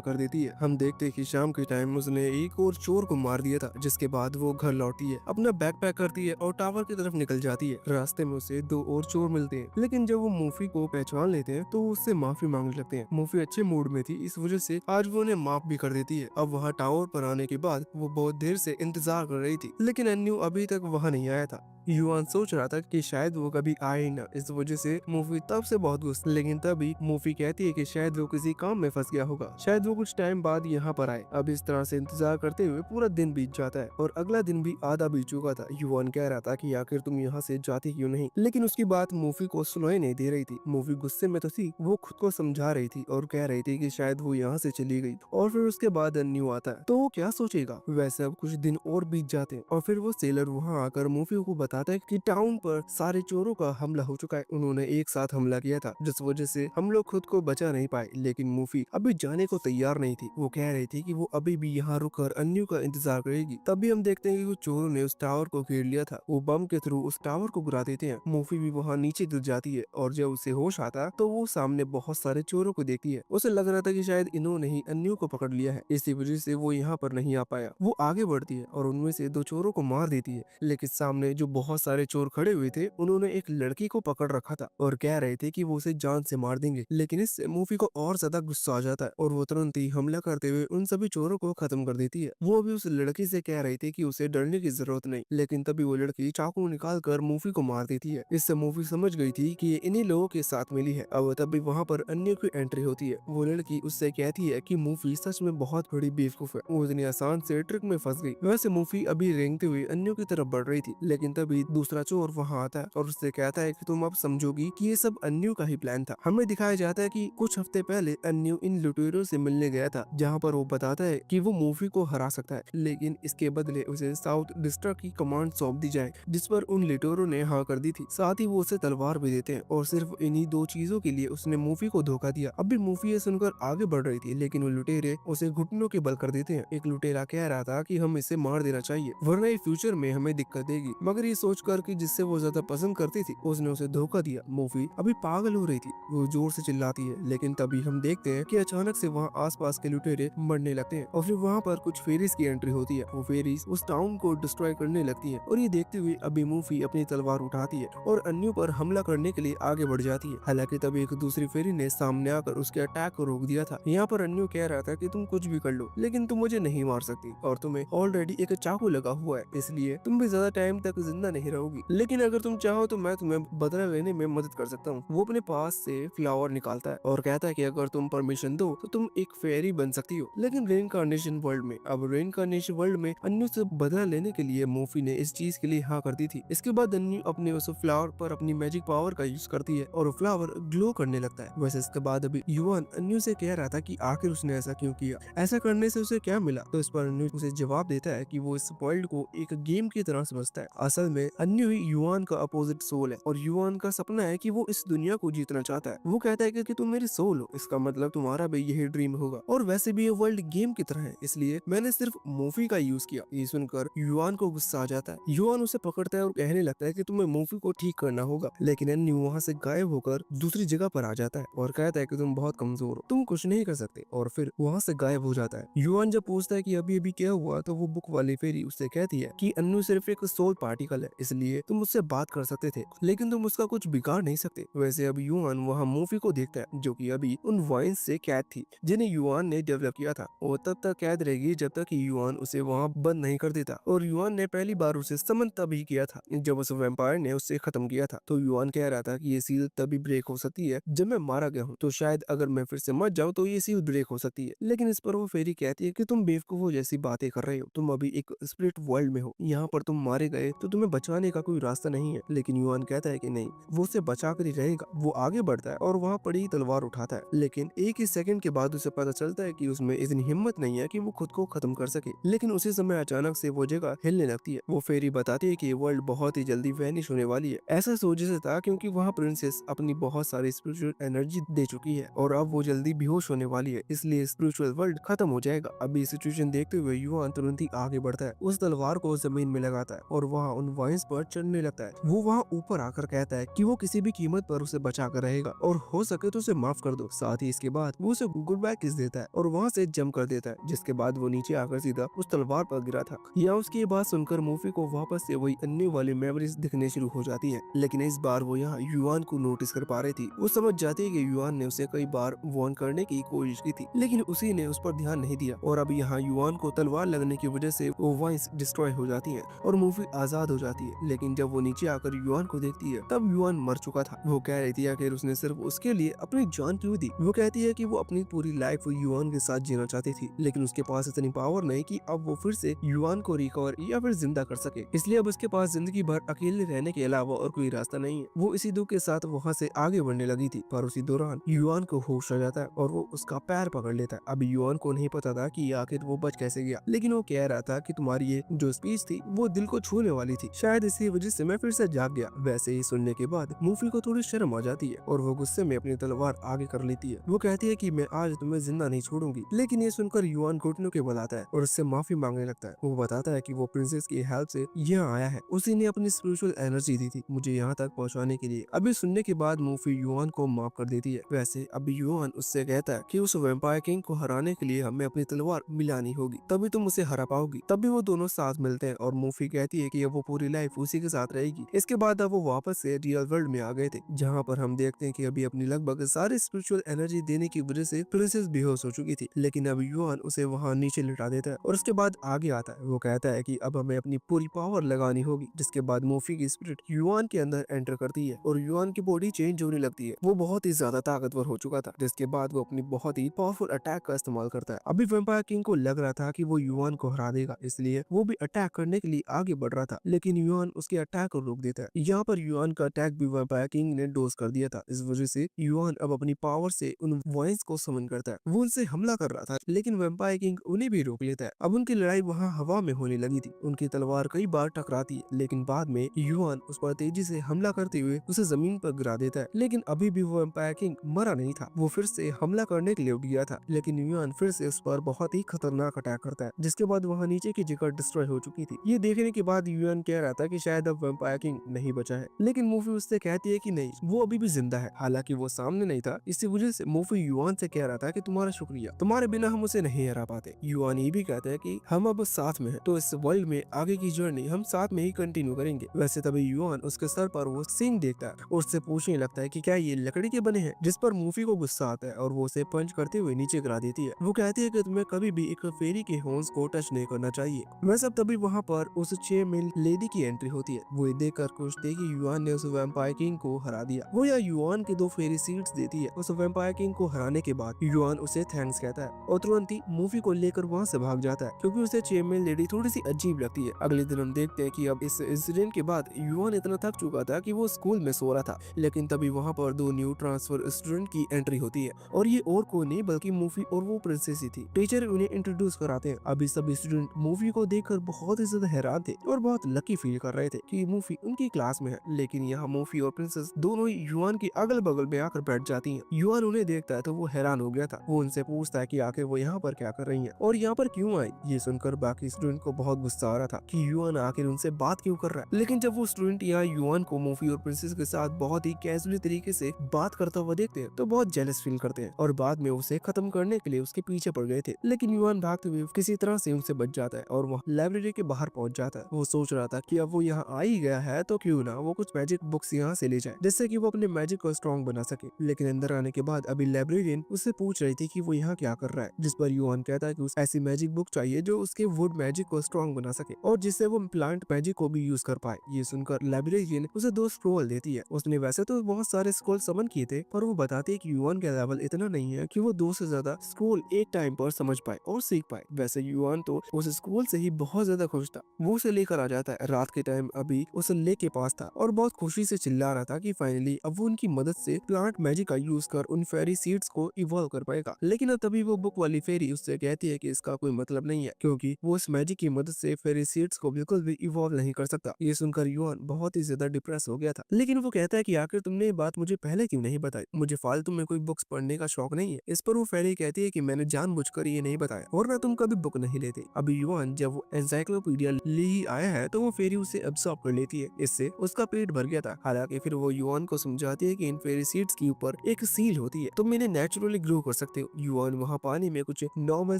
कर देती है। हम देखते हैं कि शाम के टाइम उसने एक और चोर को मार दिया था, जिसके बाद वो घर लौटती है, अपना बैग पैक करती है और टावर की तरफ निकल जाती है। रास्ते में उसे 2 और चोर मिलते हैं, लेकिन जब वो मूफी को पहचान लेते हैं तो वो उससे माफी मांगने लगते हैं। मूफी अच्छे मूड में थी, इस वजह से आज वो उन्हें माफ भी कर देती है। अब वहाँ टावर पर आने के बाद वो बहुत देर से इंतजार कर रही थी, लेकिन अन्यू अभी तक वहाँ नहीं आया था। युआन सोच रहा था कि शायद वो कभी आए ही ना, इस वजह से मूवी तब से बहुत गुस्सा। लेकिन तभी मूवी कहती है कि शायद वो किसी काम में फंस गया होगा, शायद वो कुछ टाइम बाद यहाँ पर आए। अब इस तरह से इंतजार करते हुए पूरा दिन बीत जाता है और अगला दिन भी आधा बीत चुका था। युआन कह रहा था कि आखिर तुम यहाँ से जाती क्यों नहीं, लेकिन उसकी बात मूवी को सुनाई नहीं दे रही थी। मूवी गुस्से में तो थी, वो खुद को समझा रही थी और कह रही थी कि शायद वो यहाँ से चली गई। और फिर उसके बाद अन्यू आता है तो वो क्या सोचेगा। वैसे अब कुछ दिन और बीत जाते हैं और फिर वो सेलर वहाँ आकर मूवी को बताता है कि टाउन पर सारे चोरों का हमला हो चुका है, उन्होंने एक साथ हमला किया था जिस वजह से हम लोग खुद को बचा नहीं पाए। लेकिन मूवी अभी जाने को तैयार नहीं थी, वो कह रही थी कि वो अभी भी यहाँ रुककर अन्यू का इंतजार करेगी। तभी हम देखते हैं कि कुछ चोरों ने उस टावर को घेर लिया था, वो बम के थ्रू उस टावर को गिरा देते हैं। मूवी भी वहाँ नीचे गिर जाती है और जब उसे होश आता तो वो सामने बहुत सारे चोरों को देखती है। उसे लग रहा था कि शायद इन्होंने ही अन्यू को पकड़ लिया है, इसी वजह से वो यहाँ पर नहीं आ पाया। वो आगे बढ़ती है और उनमें से 2 चोरों को मार देती है, लेकिन सामने जो बहुत सारे चोर खड़े हुए थे उन्होंने एक लड़की को पकड़ रखा था और कह रहे थे कि वो उसे जान से मार देंगे। लेकिन इससे मूवी को और ज्यादा गुस्सा आ जाता है और वो तुरंत ही हमला करते हुए उन सभी चोरों को खत्म कर देती है। वो अभी उस लड़की से कह रही थी कि उसे डरने की जरूरत नहीं, लेकिन तभी वो लड़की चाकू निकाल कर मूवी को मार देती है। इससे मूवी समझ गई थी कि ये इन्हीं लोगों के साथ मिली है। अब तभी वहाँ पर अन्य की एंट्री होती है। वो लड़की उससे कहती है कि मूवी सच में बहुत बड़ी बेवकूफ है, वो इतनी आसान से ट्रिक में फंस गई। वैसे मूवी अभी रेंगते हुए अन्य की तरफ बढ़ रही थी, लेकिन तभी दूसरा चोर वहाँ आता है और उससे कहता है कि तुम अब समझोगी कि ये सब अन्यू का ही प्लान था। हमें दिखाया जाता है कि कुछ हफ्ते पहले अन्यू इन लुटेरों से मिलने गया था, जहाँ पर वो बताता है कि वो मूवी को हरा सकता है, लेकिन इसके बदले उसे साउथ डिस्ट्रिक्ट की कमांड सौंप दी जाए, जिस पर उन लुटेरों ने हाँ कर दी थी। साथ ही वो उसे तलवार भी देते हैं और सिर्फ इन्हीं 2 चीजों के लिए उसने मूवी को धोखा दिया। अब भी मूवी ये सुनकर आगे बढ़ रही थी, लेकिन वो लुटेरे उसे घुटनों के बल कर देते हैं। एक लुटेरा कह रहा था कि हम इसे मार देना चाहिए वरना ये फ्यूचर में हमें दिक्कत देगी, मगर ये सोचकर कि जिससे वो ज्यादा पसंद करती थी उसने उसे धोखा दिया। मूवी अभी पागल हो रही थी, वो जोर से चिल्लाती है, लेकिन तभी हम देखते हैं कि अचानक से वहाँ आसपास के लुटेरे मरने लगते हैं और फिर वहाँ पर कुछ फेरीज की एंट्री होती है। वो फेरीज उस टाउन को डिस्ट्रॉय करने लगती है और ये देखते हुए अभी मूवी अपनी तलवार उठाती है और अन्यू पर हमला करने के लिए आगे बढ़ जाती है। हालांकि तभी एक दूसरी फेरी ने सामने आकर उसके अटैक को रोक दिया था। यहाँ पर अन्यू कह रहा था कि तुम कुछ भी कर लो, लेकिन तुम मुझे नहीं मार सकती और तुम्हें ऑलरेडी एक चाकू लगा हुआ है, इसलिए तुम भी ज्यादा टाइम तक जिंदा नहीं रहोगी, लेकिन अगर तुम चाहो तो मैं तुम्हें बदला लेने में मदद कर सकता हूँ। वो अपने पास से फ्लावर निकालता है और कहता है कि अगर तुम परमिशन दो तो तुम एक फेरी बन सकती हो, लेकिन रेनकार्नेशन वर्ल्ड में। अब रेनकार्नेशन वर्ल्ड में अन्यू से बदला लेने के लिए मूवी ने इस चीज के लिए हाँ कर दी थी। इसके बाद अन्यू अपने उस फ्लावर पर अपनी मैजिक पावर का यूज करती है और फ्लावर ग्लो करने लगता है। वैसे इसके बाद अभी युवान अन्यू से कह रहा था कि आखिर उसने ऐसा क्यों किया, ऐसा करने से उसे क्या मिला। तो इस पर अन्यू उसे जवाब देता है कि वो इस वर्ल्ड को एक गेम की तरह समझता है। असल में अन्यू ही युआन का अपोजिट सोल है और युआन का सपना है कि वो इस दुनिया को जीतना चाहता है। वो कहता है कि तुम मेरी सोल हो, इसका मतलब तुम्हारा भी यही ड्रीम होगा, और वैसे भी ये वर्ल्ड गेम की तरह है, इसलिए मैंने सिर्फ मूवी का यूज किया। ये सुनकर युआन को गुस्सा आ जाता है। युआन उसे पकड़ता है और कहने लगता है कि तुम्हें मूवी को ठीक करना होगा, लेकिन अन्यू वहाँ से गायब होकर दूसरी जगह पर आ जाता है और कहता है कि तुम बहुत कमजोर हो, तुम कुछ नहीं कर सकते, और फिर वहाँ से गायब हो जाता है। युआन जब पूछता है कि अभी अभी क्या हुआ, तो वो बुक वाली फेरी उससे कहती है कि अन्नू सिर्फ एक सोल पार्टिकल है, इसलिए तुम उससे बात कर सकते थे, लेकिन तुम उसका कुछ बिगाड़ नहीं सकते। वैसे अब युआन वहाँ मूवी को देखता है, जो कि अभी उन वाइन्स से कैद थी जिन्हें युआन ने डेवलप किया था। वो तब तक कैद रहेगी जब तक कि युआन उसे वहाँ बंद नहीं कर देता, और युआन ने पहली बार उसे समन तभी किया था जब उस वैम्पायर ने उसे खत्म किया था। तो युआन कह रहा था कि ये सील तभी ब्रेक हो सकती है जब मैं मारा गया हूँ, तो शायद अगर मैं फिर से मर जाऊँ तो ये सील ब्रेक हो सकती है। लेकिन इस पर वो फेरी कहती है कि तुम बेवकूफों जैसी बातें कर रहे हो, तुम अभी एक स्पिरिट वर्ल्ड में हो, यहाँ पर तुम मारे गए तो तुम्हें बचाने का कोई रास्ता नहीं है, लेकिन युआन कहता है कि नहीं, वो उसे बचा कर ही रहेगा। वो आगे बढ़ता है और वहाँ पड़ी तलवार उठाता है, लेकिन एक ही सेकंड के बाद उसे पता चलता है कि उसमें इतनी हिम्मत नहीं है कि वो खुद को खत्म कर सके। लेकिन उसी समय अचानक से वो जगह हिलने लगती है। वो फेरी बताती है कि ये वर्ल्ड बहुत ही जल्दी वैनिश होने वाली है। ऐसा सोचे से था क्योंकि वहाँ प्रिंसेस अपनी बहुत सारी स्पिरिचुअल एनर्जी दे चुकी है और अब वो जल्दी बेहोश होने वाली है, इसलिए स्पिरिचुअल वर्ल्ड खत्म हो जाएगा। अभी सिचुएशन देखते हुए युआन तुरंत ही आगे बढ़ता है, उस तलवार को जमीन में लगाता है और वहाँ उन वाइन्स पर चढ़ने लगता है। वो वहाँ ऊपर आकर कहता है कि वो किसी भी कीमत पर उसे बचा कर रहेगा और हो सके तो उसे माफ कर दो। साथ ही इसके बाद वो उसे गुड बाय किस देता है और वहाँ से जंप कर देता है, जिसके बाद वो नीचे आकर सीधा उस तलवार पर गिरा था। या उसकी ये बात सुनकर मूफी को वापस से वही अन्य वाली मेमोरीज दिखने शुरू हो जाती है, लेकिन इस बार वो यहाँ युआन को नोटिस कर पा रही थी। वो समझ जाती है कि युआन ने उसे कई बार वार्न करने की कोशिश की थी, लेकिन उसी ने उस पर ध्यान नहीं दिया और अब यहाँ युआन को तलवार लगने की वजह से वो वाइन्स डिस्ट्रॉय हो जाती हैं और मूवी आजाद हो जाती है। लेकिन जब वो नीचे आकर युआन को देखती है तब युआन मर चुका था। वो कह रही थी आखिर उसने सिर्फ उसके लिए अपनी जान क्यों दी। वो कहती है कि वो अपनी पूरी लाइफ युआन के साथ जीना चाहती थी, लेकिन उसके पास इतनी पावर नहीं कि अब वो फिर से युआन को रिकवर या फिर जिंदा कर सके, इसलिए अब उसके पास जिंदगी भर अकेले रहने के अलावा और कोई रास्ता नहीं है। वो इसी दुख के साथ वहाँ से आगे बढ़ने लगी थी, पर उसी दौरान युआन को होश आ जाता है और वो उसका पैर पकड़ लेता है। अब युआन को नहीं पता था कि आखिर वो बच कैसे गया, लेकिन वो कह रहा था कि तुम्हारी ये जो स्पीच थी वो दिल को छूने वाली थी, शायद इसी वजह से मैं फिर से जाग गया। वैसे ही सुनने के बाद मूफी को थोड़ी शर्म आ जाती है और वो गुस्से में अपनी तलवार आगे कर लेती है। वो कहती है कि मैं आज तुम्हें जिंदा नहीं छोड़ूंगी, लेकिन ये सुनकर युआन घुटनों के बल आता है और उससे माफी मांगने लगता है। वो बताता है कि वो प्रिंसेस की हेल्प से यहाँ आया है, उसी ने अपनी स्पिरिचुअल एनर्जी दी थी मुझे यहाँ तक पहुँचाने के लिए। अभी सुनने के बाद मूफी युआन को माफ कर देती है। वैसे अभी युआन उससे कहता है कि उस वैम्पायर किंग को हराने के लिए हमें अपनी तलवार मिलानी होगी, तभी तुम उसे हरा पाओगी। तभी वो दोनों साथ मिलते हैं और मूफी कहती है कि अब वो पूरी लाइफ उसी के साथ रहेगी। इसके बाद अब वो वापस से रियल वर्ल्ड में आ गए थे, जहाँ पर हम देखते हैं कि अभी अपनी लगभग सारी स्पिरिचुअल एनर्जी देने की वजह से प्रिंसेस बेहोश हो चुकी थी, लेकिन अब युआन उसे वहाँ नीचे लिटा देता है और उसके बाद आगे आता है। वो कहता है कि अब हमें अपनी पूरी पावर लगानी होगी, जिसके बाद मूफी की स्पिरिट युआन के अंदर एंटर करती है और युआन की बॉडी चेंज होने लगती है। वो बहुत ही ज्यादा ताकतवर हो चुका था, जिसके बाद वो अपनी बहुत ही पावरफुल अटैक का इस्तेमाल करता है। अभी वैम्पायर किंग को लग रहा था कि वो युआन को हरा देगा, इसलिए वो भी अटैक करने के लिए आगे बढ़ रहा था, लेकिन युआन उसके अटैक को रोक देता है। यहाँ पर युआन का अटैक भी वैम्पायर किंग ने डोज कर दिया था। इस वजह से युआन अब अपनी पावर से उन वॉइस को समन करता है। वो उनसे हमला कर रहा था, लेकिन वैम्पायर किंग उन्हें भी रोक लेता है। अब उनकी लड़ाई वहाँ हवा में होने लगी थी। उनकी तलवार कई बार टकराती है, लेकिन बाद में युआन उस पर तेजी से हमला करते हुए उसे जमीन पर गिरा देता है। लेकिन अभी भी वो वैम्पायर किंग मरा नहीं था। वो फिर से हमला करने के लिए उठ गया था, लेकिन युआन फिर से उस पर बहुत ही खतरनाक अटैक करता है, जिसके बाद वहाँ नीचे की जगह डिस्ट्रॉय हो चुकी थी। ये देखने के बाद युआन कह रहा था कि शायद अब वैम्पायर किंग नहीं बचा है, लेकिन मूफी उससे कहती है कि नहीं, वो अभी भी जिंदा है। हालांकि वो सामने नहीं था, इसी वजह से मूफी युआन से कह रहा था कि तुम्हारा शुक्रिया, तुम्हारे बिना हम उसे नहीं हरा पाते। युआन ये भी कहता है कि हम अब साथ में हैं, तो इस वर्ल्ड में आगे की जर्नी हम साथ में ही कंटिन्यू करेंगे। वैसे तभी युआन उसके सर पर वो सिंग देखता है और उससे पूछने लगता है कि क्या ये लकड़ी के बने हैं, जिस पर मूफी को गुस्सा आता है और वो उसे पंच करते हुए नीचे गिरा देती है। वो कहती है कि तुम्हें कभी भी एक फेरी के हॉर्न्स को टच नहीं करना चाहिए। वैसे अब तभी वहाँ पर उस 6 मील लेडी की एंट्री होती है। वो ये देखकर खुश थी कि युआन ने उस वैम्पायर किंग को हरा दिया। वो यहाँ युआन के 2 फेरी सीट्स देती है। उस वैम्पायर किंग को हराने के बाद युआन उसे थैंक्स कहता है और तुरंत ही मूवी को लेकर वहाँ से भाग जाता है, क्योंकि उसे 6 मील लेडी थोड़ी सी अजीब लगती है। अगले दिन हम देखते हैं कि अब इस इंसिडेंट के बाद युआन इतना थक चुका था कि वो स्कूल में सो रहा था, लेकिन तभी वहाँ पर 2 न्यू ट्रांसफर स्टूडेंट की एंट्री होती है और ये और कोई नहीं बल्कि मूवी और वो प्रिंसेस ही थी। टीचर उन्हें इंट्रोड्यूस कराते हैं। अभी सभी स्टूडेंट मूवी को देखकर बहुत ही ज्यादा हैरान थे और बहुत लकी फील कर रहे थे कि मूवी उनकी क्लास में है, लेकिन यहाँ मूवी और प्रिंसेस दोनों ही युआन के अगल बगल में आकर बैठ जाती हैं। युआन उन्हें देखता है तो वो हैरान हो गया था। वो उनसे पूछता है कि आखिर वो यहाँ पर क्या कर रही हैं और यहाँ पर क्यों आई। ये सुनकर बाकी स्टूडेंट को बहुत गुस्सा आ रहा था कि युआन आखिर उनसे बात क्यों कर रहा है, लेकिन जब वो स्टूडेंट यहाँ युआन को मूवी और प्रिंसेस के साथ बहुत ही कैजुअली तरीके से बात करता हुआ देखते हैं तो बहुत जेलस फील करते हैं और बाद में उसे खत्म करने के लिए उसके पीछे पड़ गए थे। लेकिन युआन भागते हुए किसी तरह से उनसे बच जाता है और वह लाइब्रेरी के बाहर पहुंच जाता है। वो सोच रहा था कि अब वो यहाँ आ ही गया है तो क्यों ना वो कुछ मैजिक बुक्स यहाँ से ले जाए, जिससे कि वो अपने मैजिक को स्ट्रॉन्ग बना सके। लेकिन अंदर आने के बाद अभी लाइब्रेरियन उससे पूछ रही थी कि वो यहाँ क्या कर रहा है, जिस पर युआन कहता है कि उसे ऐसी मैजिक बुक चाहिए जो उसके वुड मैजिक को स्ट्रॉन्ग बना सके और जिससे वो प्लांट मैजिक को भी यूज कर पाए। ये सुनकर लाइब्रेरियन उसे 2 स्क्रोल देती है। उसने वैसे तो बहुत सारे स्क्रोल समन किए थे, पर वो बताती है कि युआन का लेवल इतना नहीं है कि वो 2 से ज्यादा स्क्रोल एक टाइम पर समझ पाए और सीख पाए। वैसे युआन तो उस स्क्रोल से ही बहुत ज्यादा खुश था। वो उसे लेकर आ जाता है। रात के टाइम अभी उस लेक के पास था और बहुत खुशी से चिल्ला रहा था कि फाइनली अब वो उनकी मदद से प्लांट मैजिक का यूज कर उन फेरी सीड्स को इवॉल्व कर पाएगा। लेकिन अब तभी वो बुक वाली फेरी उससे कहती है कि इसका कोई मतलब नहीं है, क्योंकि वो उस मैजिक की मदद से फेरी सीड्स को बिल्कुल भी इवॉल्व नहीं कर सकता। ये सुनकर युआन बहुत ही ज्यादा डिप्रेस हो गया था, लेकिन वो कहता है कि आखिर तुमने ये बात मुझे पहले क्यों नहीं बताई, मुझे फालतू में कोई बुक्स पढ़ने का शौक नहीं है। इस पर वो फेरी कहती है कि मैंने जानबूझकर ये नहीं बताया और ना तुम कभी बुक नहीं लेते। अभी युआन जब वो एनसाइक्लोपीडिया ले ही आया है तो वो फेरी उसे एब्सॉर्ब कर लेती है, इससे उसका पेट भर गया था। हालांकि फिर वो युआन को समझाती है कि इन फेरी सीड्स के ऊपर एक सील होती है, तुम इन्हें नेचुरली ग्रो कर सकते हो। युआन वहाँ पानी में कुछ नॉर्मल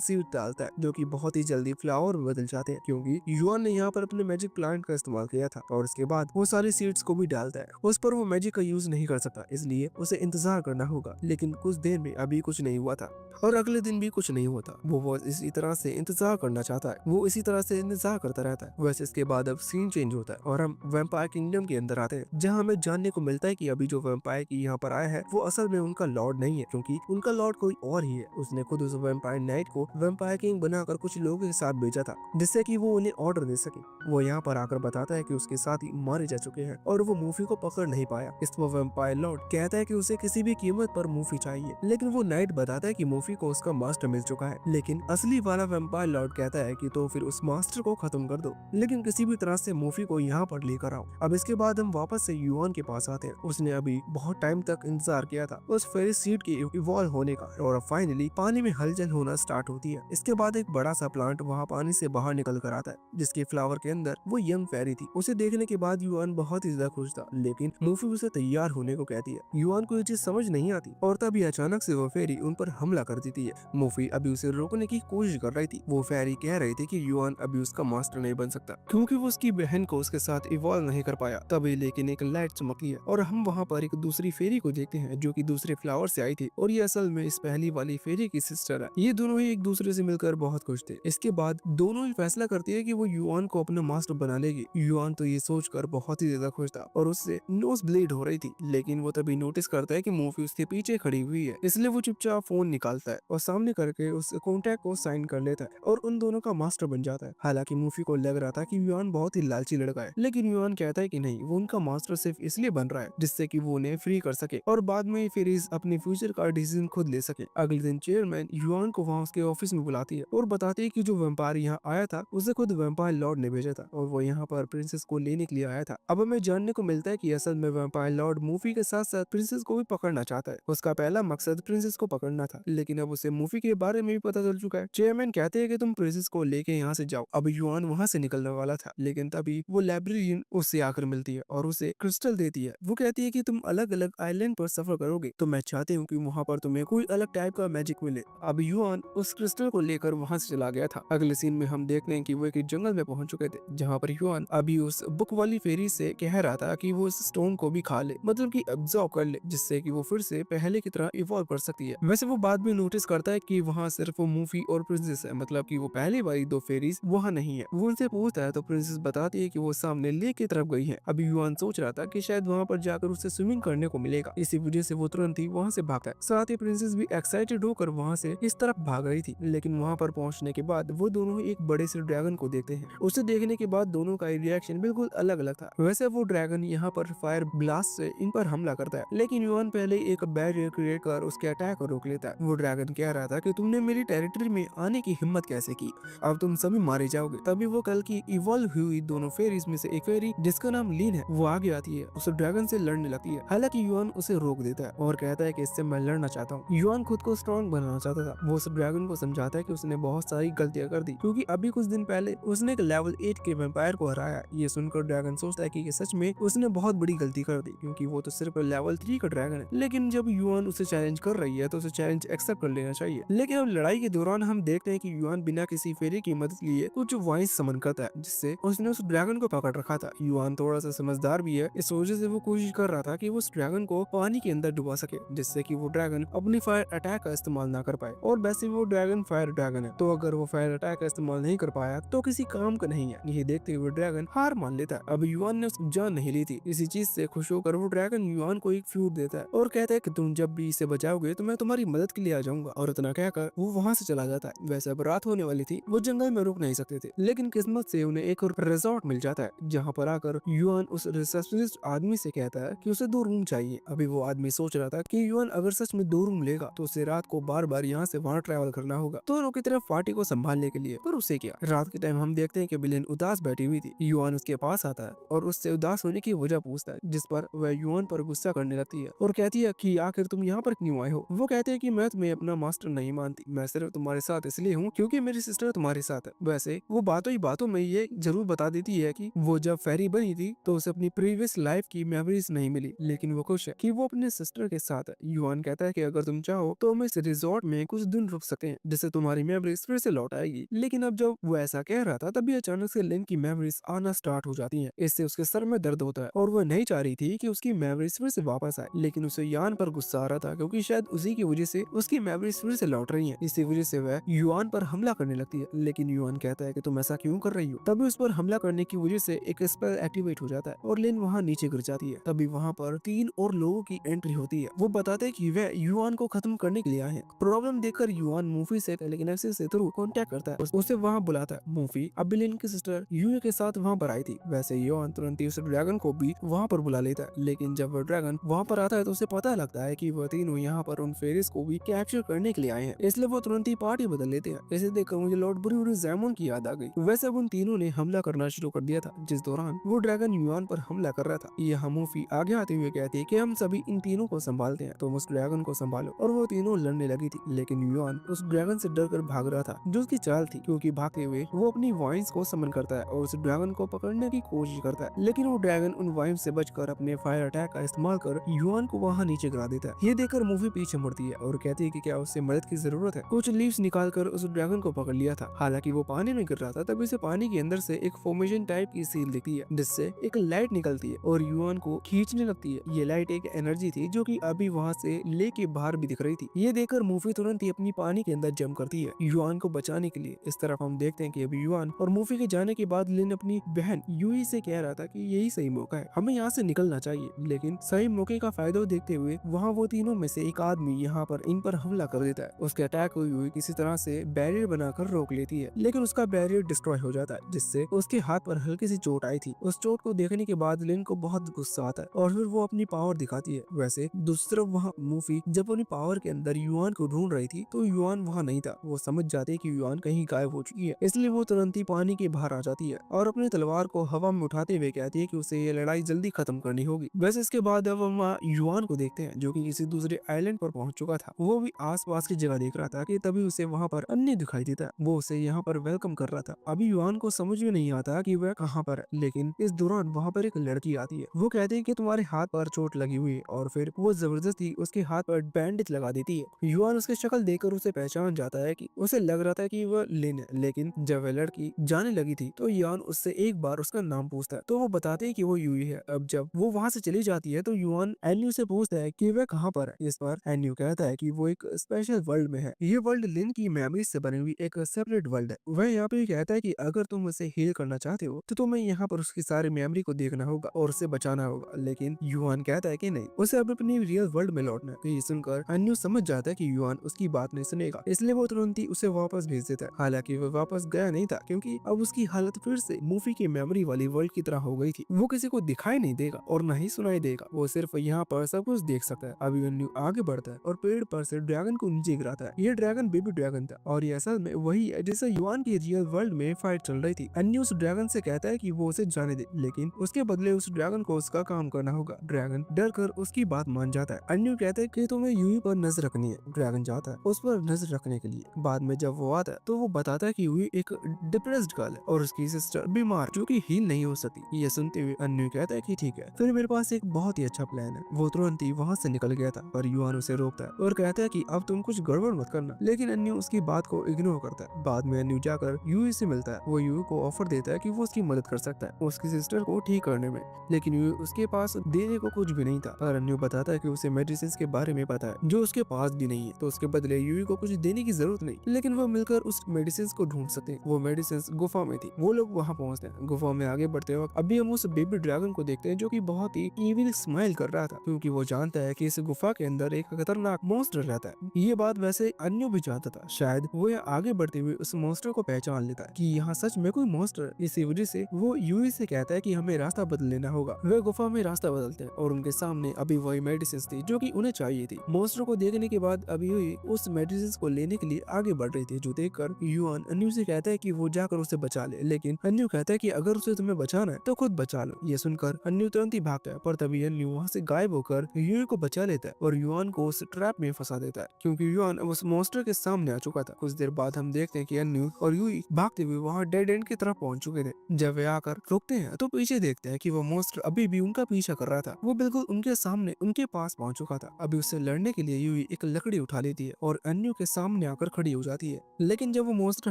सीड डालता है जो कि बहुत ही जल्दी फ्लावर में बदल जाते हैं, क्योंकि युआन ने यहाँ पर अपने मैजिक प्लांट का इस्तेमाल किया था। और उसके बाद वो सारे सीड्स को भी डालता है। उस पर वो मैजिक का यूज नहीं कर सकता, इसलिए उसे इंतजार करना होगा। लेकिन कुछ देर में अभी कुछ नहीं हुआ था और अगले दिन भी कुछ नहीं हुआ था। वो इसी तरह से इंतजार करना चाहता है, वो इसी तरह से इंतजार करता रहता है। वैसे इसके बाद अब सीन चेंज होता है और हम वैम्पायर किंगडम के अंदर आते हैं, जहाँ हमें जानने को मिलता है कि अभी जो वैम्पायर की यहाँ पर आया है वो असल में उनका लॉर्ड नहीं है, क्योंकि उनका लॉर्ड कोई और ही है। उसने खुद उस वैम्पायर नाइट को वैम्पायर किंग बनाकर कुछ लोगों के साथ भेजा था, जिससे कि वो उन्हें ऑर्डर दे सके। वो यहाँ पर आकर बताता है कि उसके साथी मारे जा चुके हैं और वो मूफी को पकड़ नहीं पाया। इस पर वैम्पायर लॉर्ड कहता है कि उसे किसी भी कीमत पर मूफी चाहिए, लेकिन वो नाइट बताता है कि मूफी को उसका मास्टर मिल चुका है। लेकिन असली वाला वैम्पायर लॉर्ड कहता है कि तो फिर उस मास्टर को खत्म कर दो, लेकिन किसी भी तरह से मूफी को यहाँ पर लेकर आओ। अब इसके बाद हम वापस से युआन के पास आते हैं। उसने अभी बहुत टाइम तक इंतजार किया था उस फेरी सीड के इवॉल्व होने का, और अब फाइनली पानी में हलचल होना स्टार्ट होती है। इसके बाद एक बड़ा सा प्लांट वहाँ पानी से बाहर निकल कर आता है, जिसके फ्लावर के अंदर वो यंग फेरी थी। उसे देखने के बाद युआन बहुत ही ज्यादा खुश था, लेकिन मूफी उसे तैयार होने को कहती है। युआन को ये चीज समझ नहीं आती और तभी अचानक से वो फेरी उन पर हमला कर देती है। मूफी अभी उसे रोकने की कोशिश कर रही थी। वो फेरी कह रही थी कि युआन अभी उसका मास्टर नहीं बन सकता, क्योंकि वो उसकी बहन को उसके साथ इवॉल्व नहीं कर पाया। तभी लेकिन एक लाइट चमकती है और हम वहाँ पर एक दूसरी फेरी को देखते हैं, जो कि दूसरे फ्लावर से आई थी, और ये असल में इस पहली वाली फेरी की सिस्टर है। ये दोनों ही एक दूसरे से मिलकर बहुत खुश थे। इसके बाद दोनों ही फैसला करती है कि वो युआन को अपना मास्टर बना लेगी। युआन तो ये सोचकर बहुत ही ज्यादा खुश था और उससे नोज ब्लीड हो रही थी, लेकिन वो तभी नोटिस करता है कि मूफी उसके पीछे खड़ी हुई है। इसलिए वो चुपचाप फोन निकालता है और सामने करके उस कॉन्टैक्ट को साइन कर लेता है और उन दोनों का मास्टर बन जाता है। हालांकि मूफी को लग रहा था कि युआन बहुत ही लालची लड़का है, लेकिन युआन कहता है कि नहीं, वो उनका मास्टर सिर्फ इसलिए बन रहा है जिससे कि वो उन्हें फ्री कर सके और बाद में फेरीज अपने फ्यूचर का डिसीजन खुद ले सके। अगले दिन चेयरमैन युआन को वहाँ उसके ऑफिस में बुलाती है और बताती है कि जो वैम्पायर यहाँ आया था उसे खुद वैम्पायर लॉर्ड ने भेजा था और वो यहाँ पर प्रिंसेस को लेने के लिए आया था। अब हमें जानने को मिलता है कि असल में वैम्पायर लॉर्ड मूफी के साथ साथ प्रिंसेस को भी पकड़ना चाहता है। उसका पहला मकसद प्रिंसेस को पकड़ना था, लेकिन अब उसे मूफी के बारे में भी पता चल चुका है। चेयरमैन कहते हैं कि तुम प्रिंसेस को लेके यहाँ से जाओ। अब युआन वहाँ से निकलने वाला था, लेकिन तभी वो लाइब्रेरियन उससे आकर मिलती है और उसे क्रिस्टल देती है। वो कहती है कि तुम अलग अलग आइलैंड पर सफर करोगे, तो मैं चाहती हूँ कि वहाँ पर तुम्हें कोई अलग टाइप का मैजिक मिले। अब युआन उस क्रिस्टल को लेकर वहाँ से चला गया था। अगले सीन में हम देखते हैं कि वो एक जंगल में पहुंच चुके थे, जहाँ पर युआन अभी उस बुक वाली फेरी से कह रहा था कि वो इस स्टोन को भी खा ले, मतलब कि अब्सॉर्ब कर ले, जिससे कि वो फिर से पहले की तरह इवॉल्व कर सकती है। वैसे वो बाद में नोटिस करता है कि वहाँ सिर्फ वो मूफी और प्रिंसेस है, मतलब कि वो पहले वाली दो फेरीज वहाँ नहीं है। वो उनसे पूछता है तो प्रिंसेस बताती है कि वो सामने लेक की तरफ गई है। अभी युआन सोच रहा था कि शायद वहाँ पर जाकर उसे स्विमिंग करने को मिलेगा, इसी वजह से वो तुरंत ही वहाँ से भागता है। साथ ही प्रिंसेस भी एक्साइटेड होकर वहाँ से इस तरफ भाग रही थी, लेकिन वहाँ पर पहुँचने के बाद वो दोनों एक बड़े से ड्रैगन को देखते हैं। उसे देखने के बाद दोनों का रिएक्शन बिल्कुल अलग अलग था। वैसे वो ड्रैगन यहाँ पर फायर ब्लास्ट से इन पर हमला करता है, लेकिन युआन पहले एक बैरियर क्रिएट कर उसके अटैक को रोक लेता है। वो ड्रैगन कह रहा था कि तुमने मेरी टेरिटरी में आने की हिम्मत कैसे की, अब तुम सभी मारे जाओगे। तभी वो कल की इवॉल्व हुई दोनों फेरीज में से एक फेरी जिसका नाम लीन है वो आगे आती है, उस ड्रैगन से लड़ने लगती है। हालांकि युआन उसे रोक देता है और कहता है कि इससे मैं लड़ना चाहता हूँ। युआन खुद को स्ट्रॉन्ग बनाना चाहता था। वो उस ड्रैगन को समझाता है कि उसने बहुत सारी गलतियां कर दी, क्योंकि अभी कुछ दिन पहले उसने एक लेवल 8 के वैम्पायर को हराया। ये सुनकर ड्रैगन सोचता है कि सच में उसने बहुत बड़ी गलती कर दी, क्योंकि वो तो सिर्फ लेवल 3 का ड्रैगन है। लेकिन जब युआन उसे चैलेंज कर रही है तो उसे चैलेंज एक्सेप्ट कर लेना चाहिए। लेकिन अब लड़ाई के दौरान हम देखते हैं कि युआन बिना किसी फेरी की मदद लिए कुछ वाइस समन करता है, जिससे उसने उस ड्रैगन को पकड़ रखा था। युआन थोड़ा सा समझदार भी है, इस वजह से वो कोशिश कर रहा था कि वो उस ड्रैगन को पानी के अंदर डुबा सके, जिससे कि वो ड्रैगन अपनी फायर अटैक का इस्तेमाल ना कर पाए। और वैसे वो ड्रैगन फायर ड्रैगन है, तो अगर वो फायर अटैक का इस्तेमाल नहीं कर पाया तो किसी काम का नहीं है। ये देखते हुए ड्रैगन हार मान लेता है। अब युआन ने उसकी जान नहीं ली थी, इसी चीज से खुश होकर वो ड्रैगन युआन को एक फ्यूट देता है और कहता है कि तुम जब भी इसे बचाओगे तो मैं तुम्हारी मदद के लिए आ जाऊंगा, और इतना कहकर वो वहाँ से चला जाता है। वैसे अब रात होने वाली थी, वो जंगल में रुक नहीं सकते थे, लेकिन किस्मत से उन्हें एक रिजॉर्ट रिजॉर्ट मिल जाता है, जहाँ पर आकर युआन उस रिसेप्शनिस्ट आदमी से कहता है कि उसे 2 रूम चाहिए। अभी वो आदमी सोच रहा था कि युआन अगर सच में 2 रूम लेगा तो उसे रात को बार बार यहाँ से वहाँ ट्रैवल करना होगा दोनों की तरफ पार्टी को संभालने के लिए। पर उसे क्या, रात के टाइम हम देखते हैं कि बिलियन उदास बैठी हुई थी। युआन उसके पास आता है और उससे उदास होने की वजह पूछता है, जिस पर वह युआन पर गुस्सा करने लगती है और कहती है कि आखिर तुम यहाँ पर क्यों आए हो। वो कहते हैं कि मैं तुम्हें अपना मास्टर नहीं मानती, मैं सिर्फ तुम्हारे साथ इसलिए हूँ क्योंकि मेरी सिस्टर तुम्हारे साथ है। वैसे वो बातों ही बातों में ये जरूर बता देती है कि वो जब फेरी बनी थी तो उसे अपनी प्रीवियस लाइफ की मेमोरीज नहीं मिली, लेकिन वो खुश है कि वो अपने सिस्टर के साथ है। युआन कहता है कि अगर तुम चाहो तो हम इस रिजॉर्ट में कुछ दिन रुक सकते हैं, जिससे तुम्हारी मेमोरीज फिर से लौट आएगी। लेकिन अब जब वो ऐसा कह रहा था तभी अचानक से लिन की मेमोरीज आना स्टार्ट हो जाती हैं। इससे उसके सर में दर्द होता है और वो नहीं चाह रही थी कि उसकी मेमोरीज फिर से वापस आए, लेकिन उसे यान पर गुस्सा आ रहा था क्योंकि शायद उसी की वजह से उसकी मेमोरीज फिर से लौट रही हैं। इसी वजह से वह युआन पर हमला करने लगती है, लेकिन युआन कहता है कि तुम ऐसा क्यों कर रही हो। तभी उस पर हमला करने की वजह से एक स्पेल एक्टिवेट हो जाता है और लिन वहाँ नीचे गिर जाती है। तभी वहाँ पर 3 और लोगों की एंट्री होती है। वो बताते हैं कि वह युआन को खत्म करने के लिए आए हैं। प्रॉब्लम देखकर युआन मूफी से टेलीकिनेसिस से थ्रू कांटेक्ट करता है, उसे वहाँ बुलाता है। मूफी अब बिलियन की सिस्टर यूए के साथ वहाँ पर आई थी। वैसे युआन तुरंत ही उस ड्रैगन को भी वहाँ पर बुला लेता है, लेकिन जब वह ड्रैगन वहाँ पर आता है तो उसे पता लगता है कि वह तीनों यहाँ पर उन फेरिस को भी कैप्चर करने के लिए आए हैं, इसलिए वो तुरंत ही पार्टी बदल लेते हैं। इसे देखकर मुझे लॉर्ड बुरी जैमन की याद आ गई। वैसे अब उन तीनों ने हमला करना शुरू कर दिया था, जिस दौरान वो ड्रैगन युआन पर हमला कर रहा था। यह मूफी आगे आते हुए कहती है कि हम सभी इन तीनों को संभालते हैं, तुम उस ड्रैगन को संभालो। और वो तीनों लड़ने लगी थी, लेकिन युआन उस ड्रैगन से डर कर भाग रहा था, जो उसकी चाल थी, क्योंकि भागते हुए वो अपनी वाइन्स को समन करता है और उस ड्रैगन को पकड़ने की कोशिश करता है, लेकिन वो ड्रैगन उन वाइन से बचकर अपने फायर अटैक का इस्तेमाल कर युआन को वहाँ नीचे गिरा देता है। ये देखकर मूवी पीछे मुड़ती है और कहती है कि क्या उससे मदद की जरूरत है। कुछ लीव्स निकालकर उस ड्रैगन को पकड़ लिया था। हालांकि वो पानी में गिर रहा था, तभी से पानी के अंदर से एक फॉर्मेशन टाइप की सील दिखती है, जिससे एक लाइट निकलती है और युआन को खींचने लगती है। ये लाइट एक एनर्जी थी जो कि अभी वहाँ से लेके बाहर भी दिख रही थी। ये देखकर मूवी तुरंत ही अपनी पानी के अंदर जंप करती है युआन को बचाने के लिए। इस तरफ हम देखते हैं कि अभी युआन और मूवी के जाने के बाद लिन अपनी बहन यूई से कह रहा था कि यही सही मौका है, हमें यहाँ से निकलना चाहिए। लेकिन सही मौके का फायदा देखते हुए वहाँ वो तीनों में से एक आदमी यहाँ पर इन पर हमला कर देता है। उसके अटैक हुई हुई किसी तरह से बैरियर बनाकर रोक लेती है, लेकिन उसका बैरियर डिस्ट्रॉय हो जाता है, जिससे उसके हाथ पर हल्की सी चोट आई थी। उस चोट को देखने के बाद लिन को बहुत गुस्सा आता है और फिर वो अपनी पावर दिखाती है। वैसे दूसरी तरफ वहाँ मूवी जब अपनी पावर के अंदर युआन को ढूंढ रही थी तो युआन वहाँ नहीं था। वो समझ जाती है कि युआन कहीं गायब हो चुकी है, इसलिए वो तुरंत ही पानी के बाहर आ जाती है और अपनी तलवार को हवा में उठाते हुए कहती है कि उसे ये लड़ाई जल्दी खत्म करनी होगी। वैसे इसके बाद अब हम युआन को देखते हैं, जो कि किसी दूसरे आइलैंड पर पहुंच चुका था। वो भी आसपास की जगह देख रहा था कि तभी उसे वहाँ पर अन्य दिखाई देता है। वो उसे यहाँ पर वेलकम कर रहा था। अभी युआन को समझ में नहीं आता कि वह कहाँ पर है, लेकिन इस दौरान वहाँ पर एक लड़की आती है। वो कहती है कि तुम्हारे हाथ पर चोट लगी हुई है और फिर वो जबरदस्ती उसके हाथ पर बैंडेज लगा देती है। युआन उसकी शक्ल देखकर उसे पहचान जाता है कि उसे लग रहा था कि वह लिन है, लेकिन जब वह लड़की जाने लगी थी तो युआन उससे एक बार उसका नाम पूछता है, तो वो बताते हैं कि वो यूई है। अब जब वो वहाँ से चली जाती है तो युआन एन्यू से पूछता है कि वह कहाँ पर है। इस पर एन्यू कहता है कि वो एक स्पेशल वर्ल्ड में है। ये वर्ल्ड लिन की मेमोरी से बनी हुई एक सेपरेट वर्ल्ड है। वह यहाँ पे कहता है कि अगर तुम उसे हील करना चाहते हो तो तुम्हें यहाँ पर उसकी सारी मेमोरी को देखना होगा और उसे बचाना होगा, लेकिन युआन कहता है कि नहीं, उसे अब अपनी रियल वर्ल्ड में लौटना है। तो ये सुनकर एन्यू समझ जाता है कि युआन उसकी बात नहीं सुनेगा, इसलिए वो तुरंत ही उसे वापस भेज देता है। हालांकि वो वापस गया नहीं था, क्योंकि अब उसकी हालत फिर से मूवी की मेमोरी वाली वर्ल्ड की तरह हो गई थी। वो किसी को दिखाई नहीं देगा और न ही सुनाई देगा, वो सिर्फ यहाँ पर सब कुछ देख सकता है। अभी एन्यू आगे बढ़ता है और पेड़ पर से ड्रैगन को नीचे गिराता है। ये ड्रैगन बेबी ड्रैगन था और ये असल में वही है जिससे युआन की रियल वर्ल्ड में फाइट चल रही थी। एन्यू उस ड्रैगन से कहता है कि वो उसे जाने दे, लेकिन उसके बदले उस ड्रैगन को उसका काम करना होगा। ड्रैगन डर कर उसकी बात मान जाता है। एन्यू कहता है कि तुम्हें यूई पर नजर रखनी है। ड्रैगन जाता है उस पर नजर रखने के लिए। बाद में जब वो आता है तो वो बताता है कि यूई एक डिप्रेस्ड गर्ल है और उसकी सिस्टर बीमार, जो कि हील नहीं हो सकती। ये सुनते हुए एन्यू कहता है कि ठीक है, फिर मेरे पास एक बहुत ही अच्छा प्लान है। वो तुरंत ही वहाँ से निकल गया था, पर युआन उसे रोकता है और कहता है कि अब तुम कुछ गड़बड़ मत करना, लेकिन एन्यू उसकी बात को इग्नोर करता है। बाद में एन्यू जाकर यूई से मिलता है। वो यूई को ऑफर देता है कि वो उसकी मदद कर सकता है उसकी सिस्टर को ठीक करने में, लेकिन यूई उसके पास देने को कुछ भी नहीं था। पर एन्यू बताता है कि उसे मेडिसिन के बारे में पता है जो उसके पास भी नहीं है, तो उसके बदले यूई को कुछ देने की जरूरत नहीं, लेकिन वो मिलकर उस मेडिसिन को ढूंढ सकते हैं। वो मेडिसिन गुफा में थी। वो लोग वहाँ पहुँचते हैं। गुफा में आगे बढ़ते वक्त अभी हम उस बेबी ड्रैगन को देखते हैं, जो कि बहुत ही इविल स्माइल कर रहा था, क्योंकि वो जानता है कि इस गुफा के अंदर एक खतरनाक मॉन्स्टर रहता है। ये बात वैसे अन्यू भी जानता था। शायद वो आगे बढ़ते हुए उस मॉन्स्टर को पहचान लेता है कि यहाँ सच में कोई मॉन्स्टर। इसी इसी वजह से वो यूई से कहता है कि हमें रास्ता बदल लेना होगा। वे गुफा में रास्ता बदलते हैं और उनके सामने अभी वही मेडिसिन थी जो कि उन्हें चाहिए थी। मॉन्स्टर को देखने के बाद अभी यूई उस मेडिसिन को लेने के लिए आगे बढ़ रही थी, जो देखकर युआन अन्यू से कहता है कि वो जाकर उसे बचा ले, लेकिन अन्यू कहता है कि अगर उसे तुम्हें बचाना है तो खुद बचा लो। ये सुनकर अन्यू तुरंत ही भागता है, पर तभी अन्यू वहाँ से गायब होकर यूई को बचा लेता है और युआन को उस ट्रैप में फंसा देता है, क्योंकि युआन उस मॉन्स्टर के सामने आ चुका था। कुछ देर बाद हम देखते हैं कि अन्यू और यूई भागते हुए वहाँ डेड एंड की तरफ पहुंच चुके थे। जब वे आकर रुकते हैं तो पीछे देखते हैं कि वो मॉन्स्टर अभी भी उनका पीछा कर रहा था। वो बिल्कुल उनके सामने उनके पास पहुंच चुका था। अभी उससे लड़ने के लिए यूई एक लकड़ी उठा लेती है और अन्यू के सामने आकर खड़ी हो जाती है, लेकिन जब वो मॉन्स्टर